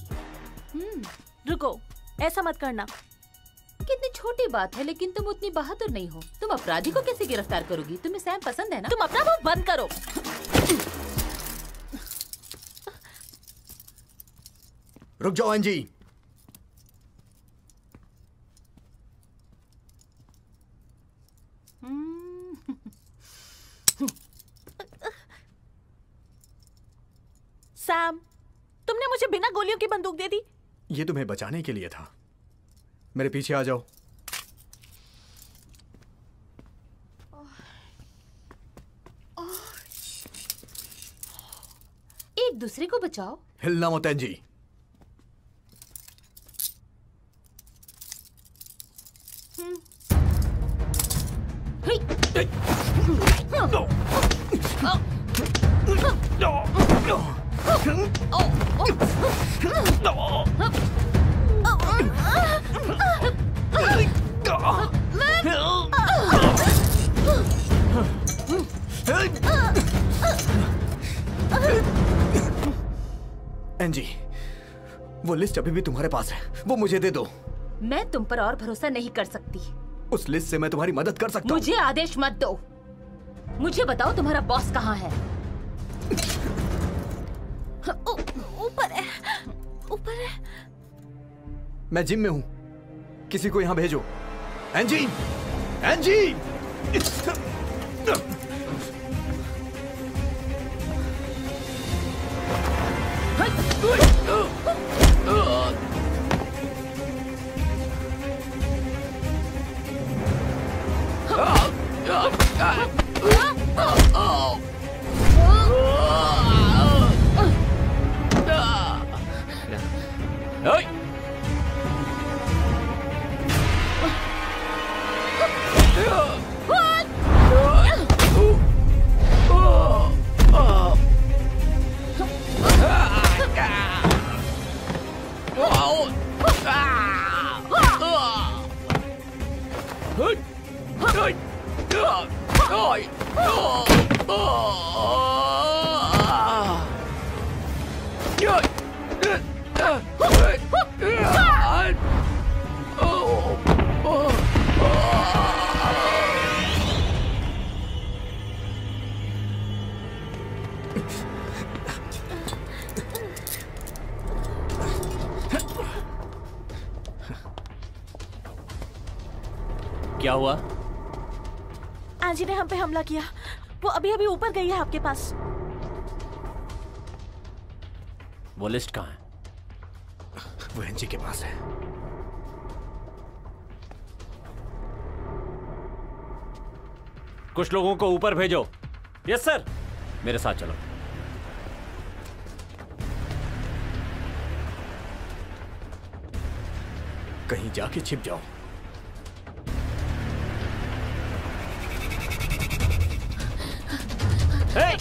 रुको, ऐसा मत करना। कितनी छोटी बात है, लेकिन तुम उतनी बहादुर नहीं हो। तुम अपराधी को कैसे गिरफ्तार करोगी? तुम्हें सैम पसंद है ना? तुम अपना मुंह बंद करो। रुक जाओ एनजी। सैम, तुमने मुझे बिना गोलियों की बंदूक दे दी। ये तुम्हें बचाने के लिए था। मेरे पीछे आ जाओ। एक दूसरे को बचाओ। हिलना मत एनजी। एनजी, वो लिस्ट अभी भी तुम्हारे पास है, वो मुझे दे दो। मैं तुम पर और भरोसा नहीं कर सकती। उस लिस्ट से मैं तुम्हारी मदद कर सकता हूँ। मुझे आदेश मत दो। मुझे बताओ तुम्हारा बॉस कहाँ है? ऊपर है, ऊपर है। मैं जिम में हूँ, किसी को यहाँ भेजो। Angie, Angie! क्या हुआ? एंजी ने हम पे हमला किया। वो अभी अभी ऊपर गई है आपके पास। वो लिस्ट कहाँ है? वो एंजी के पास है। कुछ लोगों को ऊपर भेजो। Yes sir. मेरे साथ चलो। कहीं जाके छिप जाओ। Hey!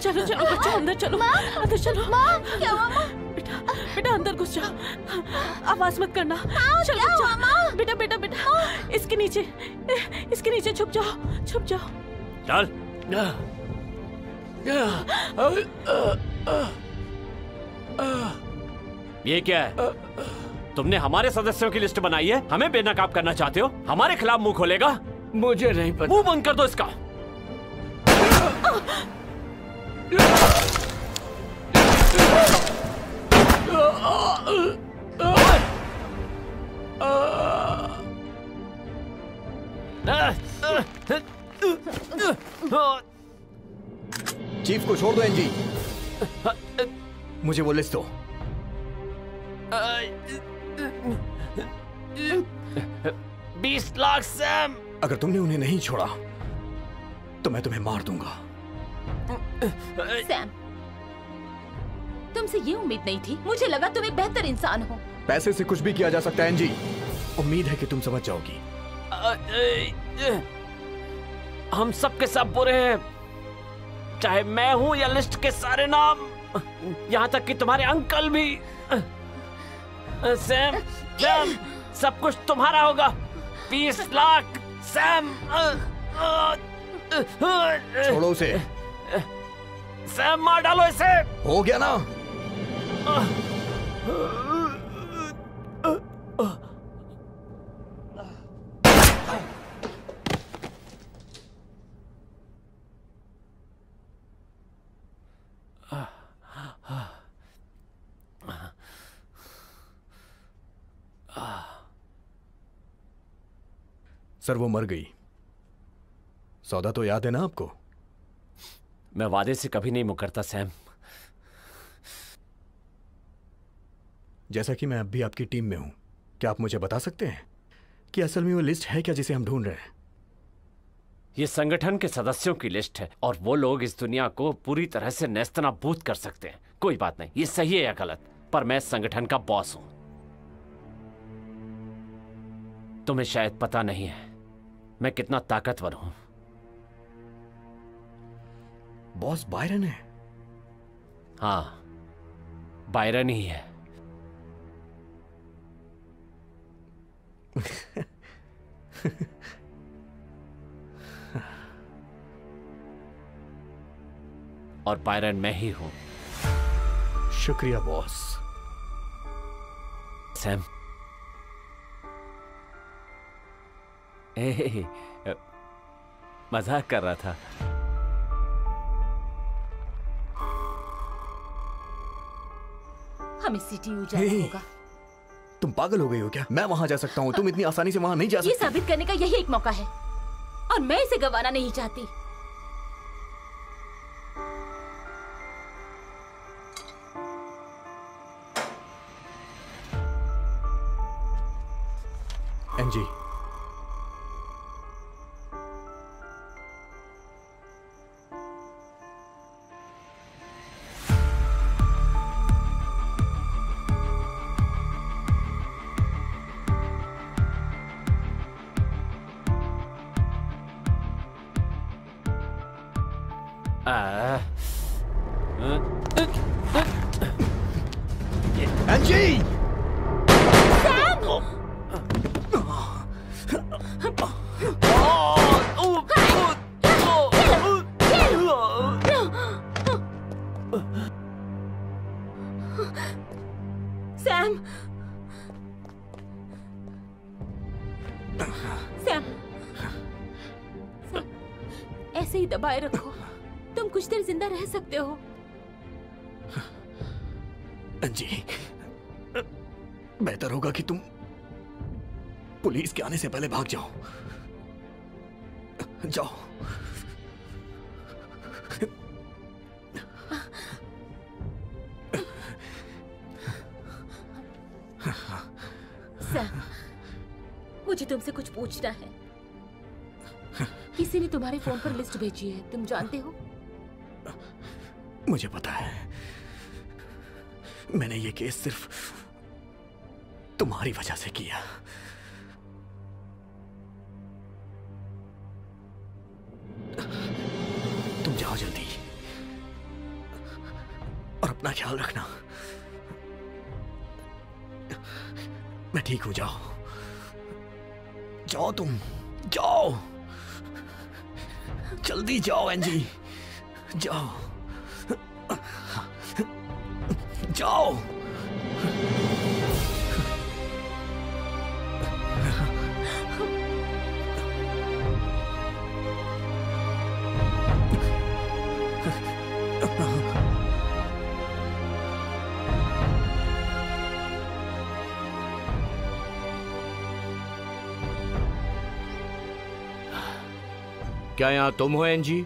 चलो चलो बच्चों अंदर चलो। अंदर चलो। माँ क्या हुआ माँ? बेटा बेटा अंदर घुस जाओ। आवाज मत करना। चलो क्या हुआ माँ? बेटा बेटा बेटा इसके नीचे छुप जाओ। छुप जाओ। चल। ये क्या है? तुमने हमारे सदस्यों की लिस्ट बनाई है, हमें बेनकाब करना चाहते हो? हमारे खिलाफ मुंह खोलेगा? मुझे नहीं पता। मुंह बंद कर दो इसका। चीफ को छोड़ दो एनजी। मुझे वो लिस्ट दो। 20 लाख सैम। अगर तुमने उन्हें नहीं छोड़ा तो मैं तुम्हें मार दूंगा। सैम, तुमसे ये उम्मीद नहीं थी। मुझे लगा तुम एक बेहतर इंसान हो। पैसे से कुछ भी किया जा सकता है एनजी। उम्मीद है कि तुम समझ जाओगी। हम सब के सब बुरे हैं, चाहे मैं हूं या लिस्ट के सारे नाम, यहां तक कि तुम्हारे अंकल भी। सैम, सैम, सब कुछ तुम्हारा होगा। 20 लाख सैम। छोड़ो उसे। सैम मार डालो इसे। हो गया ना? सर वो मर गई। सौदा तो याद है ना आपको? मैं वादे से कभी नहीं मुकरता सैम। जैसा कि मैं अब भी आपकी टीम में हूं, क्या आप मुझे बता सकते हैं कि असल में वो लिस्ट है क्या जिसे हम ढूंढ रहे हैं? ये संगठन के सदस्यों की लिस्ट है और वो लोग इस दुनिया को पूरी तरह से नेस्तनाबूद कर सकते हैं। कोई बात नहीं, ये सही है या गलत, पर मैं संगठन का बॉस हूं। तुम्हें शायद पता नहीं है मैं कितना ताकतवर हूं। बॉस बायरन है? हाँ, बायरन ही है। और बायरन मैं ही हूं। शुक्रिया बॉस। सैम, मजाक कर रहा था। हमें सीटीयू जाना होगा। तुम पागल हो गई हो क्या? मैं वहां जा सकता हूं, तुम इतनी आसानी से वहां नहीं जा ये सकती। साबित करने का यही एक मौका है और मैं इसे गंवाना नहीं चाहती। NG, NG! सैम, सैम, ऐसे ही दबाए रखो, तुम कुछ देर जिंदा रह सकते हो। एनजी, बेहतर होगा कि तुम पुलिस के आने से पहले भाग जाओ। जाओ। सैम, मुझे तुमसे कुछ पूछना है। किसी ने तुम्हारे फोन पर लिस्ट भेजी है, तुम जानते हो? मुझे पता है। मैंने ये केस सिर्फ तुम्हारी वजह से किया। तुम जाओ जल्दी और अपना ख्याल रखना। मैं ठीक हूं, जाओ जाओ, तुम जाओ, जल्दी जाओ एनजी, जाओ जाओ। क्या यहां तुम हो एनजी?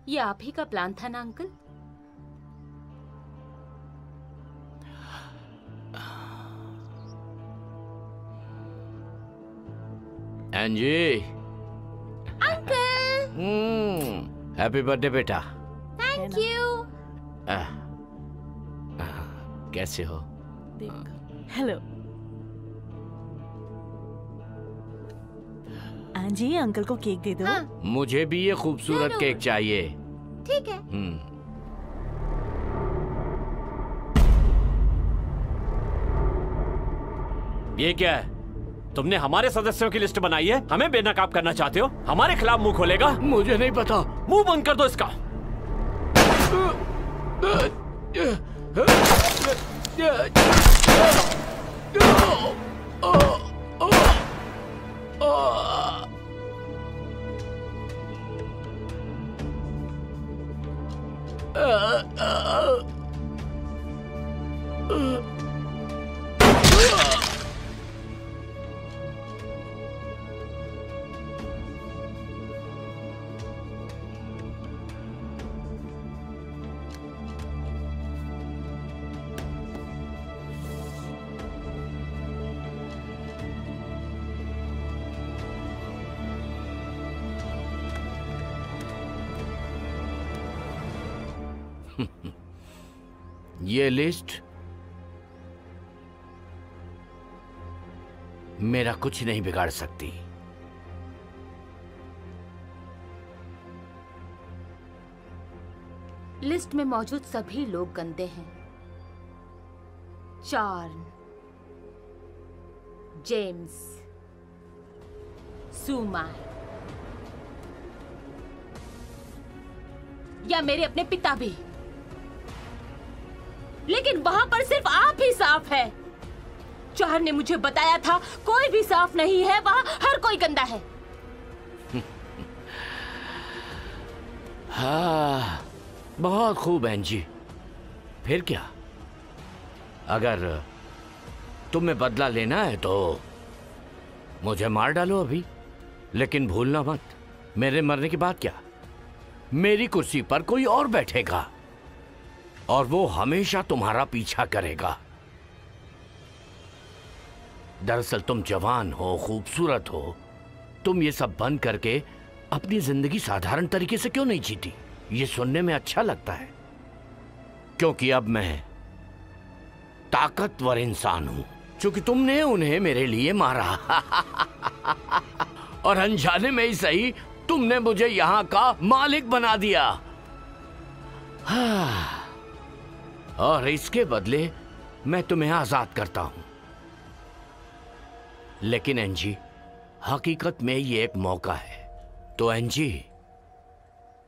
ये आप ही का प्लान था ना अंकल? एनजी, अंकल, हैप्पी बर्थडे बेटा। Thank you. कैसे हो? हेलो आंजी, अंकल को केक दे दो। हाँ, मुझे भी ये खूबसूरत जरूर। केक चाहिए। ठीक है। ये क्या है? तुमने हमारे सदस्यों की लिस्ट बनाई है, हमें बेनकाब करना चाहते हो? हमारे खिलाफ मुंह खोलेगा? मुझे नहीं पता। मुंह बंद कर दो इसका। ये लिस्ट मेरा कुछ नहीं बिगाड़ सकती। लिस्ट में मौजूद सभी लोग गंदे हैं। चार्न, जेम्स, सुमा या मेरे अपने पिता भी। लेकिन वहां पर सिर्फ आप ही साफ है। चार ने मुझे बताया था कोई भी साफ नहीं है, वहां हर कोई गंदा है। हाँ, बहुत खूब एंजी। फिर क्या? अगर तुम्हें बदला लेना है तो मुझे मार डालो अभी, लेकिन भूलना मत, मेरे मरने के बाद क्या, मेरी कुर्सी पर कोई और बैठेगा और वो हमेशा तुम्हारा पीछा करेगा। दरअसल तुम जवान हो, खूबसूरत हो, तुम ये सब बंद करके अपनी जिंदगी साधारण तरीके से क्यों नहीं जीती? ये सुनने में अच्छा लगता है, क्योंकि अब मैं ताकतवर इंसान हूं, क्योंकि तुमने उन्हें मेरे लिए मारा और अनजाने में ही सही तुमने मुझे यहां का मालिक बना दिया। और इसके बदले मैं तुम्हें आजाद करता हूं। लेकिन एंजी, हकीकत में ये एक मौका है, तो एंजी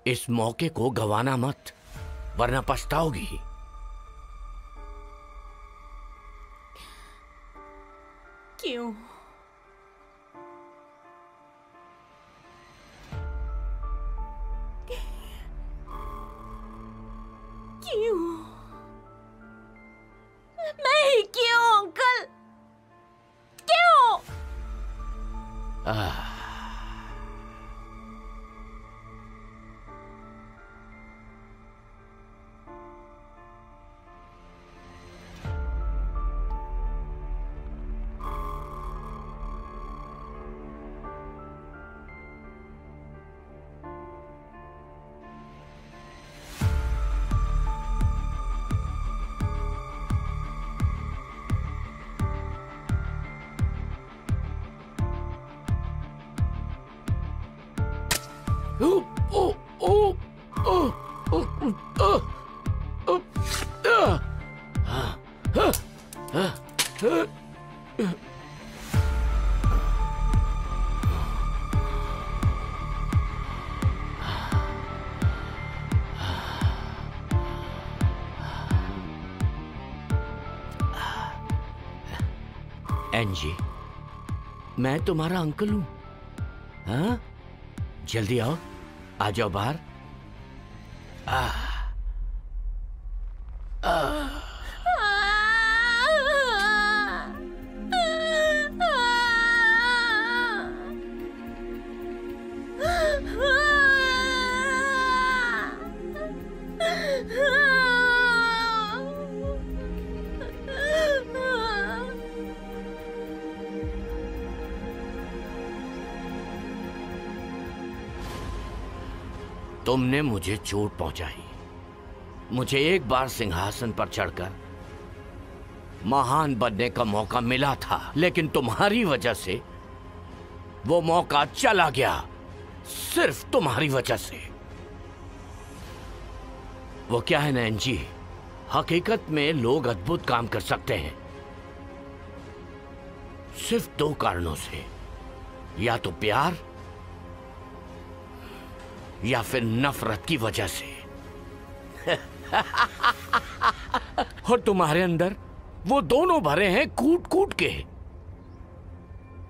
इस मौके को गंवाना मत, वरना पछताओगी। क्यों? क्यों? मैं क्यों अंकल? क्यों? एंजी, मैं तुम्हारा अंकल हूं। हाँ, जल्दी आओ, आ जाओ बाहर। तुमने मुझे चोट पहुंचाई, मुझे एक बार सिंहासन पर चढ़कर महान बनने का मौका मिला था, लेकिन तुम्हारी वजह से वो मौका चला गया, सिर्फ तुम्हारी वजह से। वो क्या है ना एंजी, हकीकत में लोग अद्भुत काम कर सकते हैं, सिर्फ 2 कारणों से, या तो प्यार या फिर नफरत की वजह से। और तुम्हारे अंदर वो दोनों भरे हैं कूट कूट के।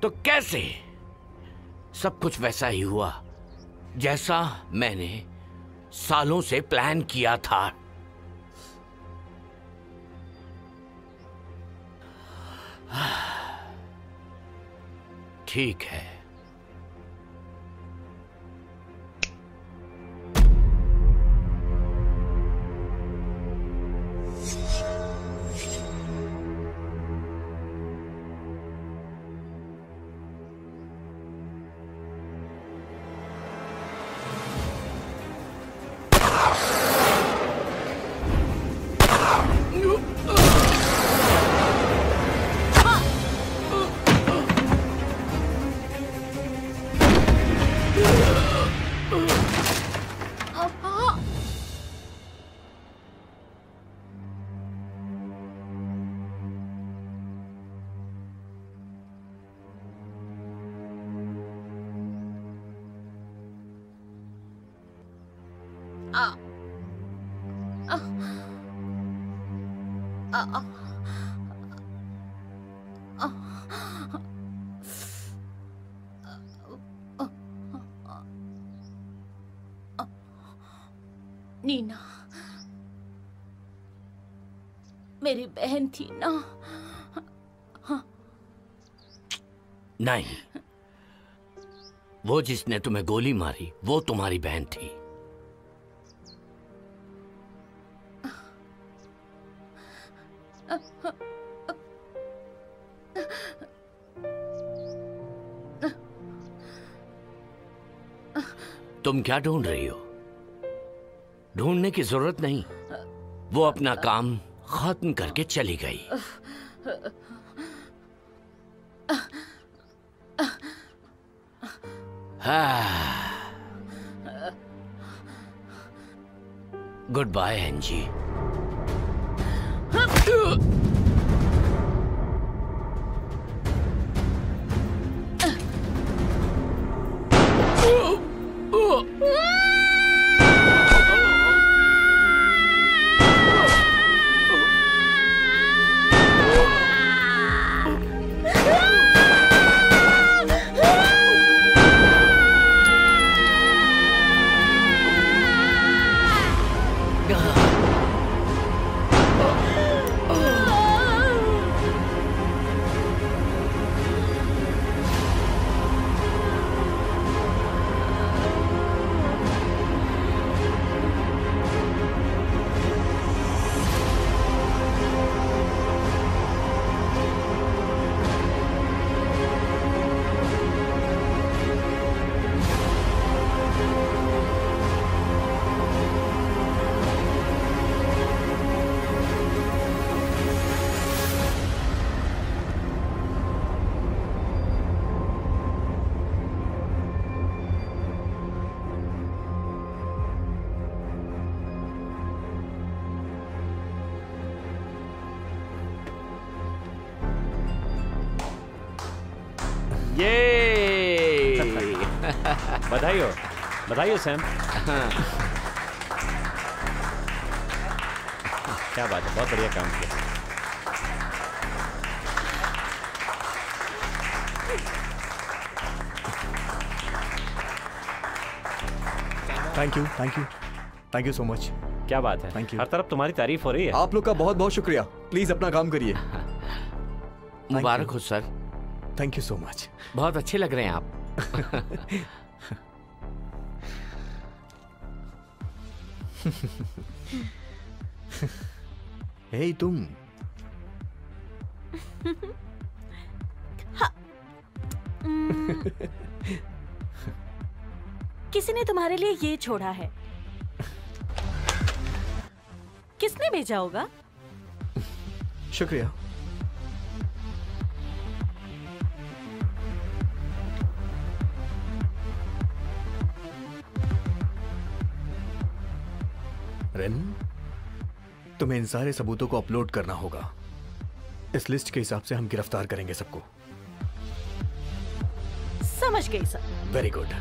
तो कैसे? सब कुछ वैसा ही हुआ जैसा मैंने सालों से प्लान किया था। ठीक है। नीना मेरी बहन थी ना? नहीं, वो जिसने तुम्हें गोली मारी वो तुम्हारी बहन थी। तुम क्या ढूंढ रही हो? ढूंढने की जरूरत नहीं, वो अपना काम खत्म करके चली गई। Good bye एंजी। बधाई हो, बधाई हो सैम। क्या बात है, बहुत बढ़िया काम किया। Thank you, thank you, thank you so much. क्या बात है, Thank you. हर तरफ तुम्हारी तारीफ हो रही है। आप लोग का बहुत बहुत शुक्रिया। प्लीज अपना काम करिए। मुबारक हो sir. Thank you so much. बहुत अच्छे लग रहे हैं आप। हे तुम। किसी ने तुम्हारे लिए ये छोड़ा है। किसने भेजा होगा? शुक्रिया। रेन, तुम्हें इन सारे सबूतों को अपलोड करना होगा। इस लिस्ट के हिसाब से हम गिरफ्तार करेंगे सबको। समझ गई सर। Very good.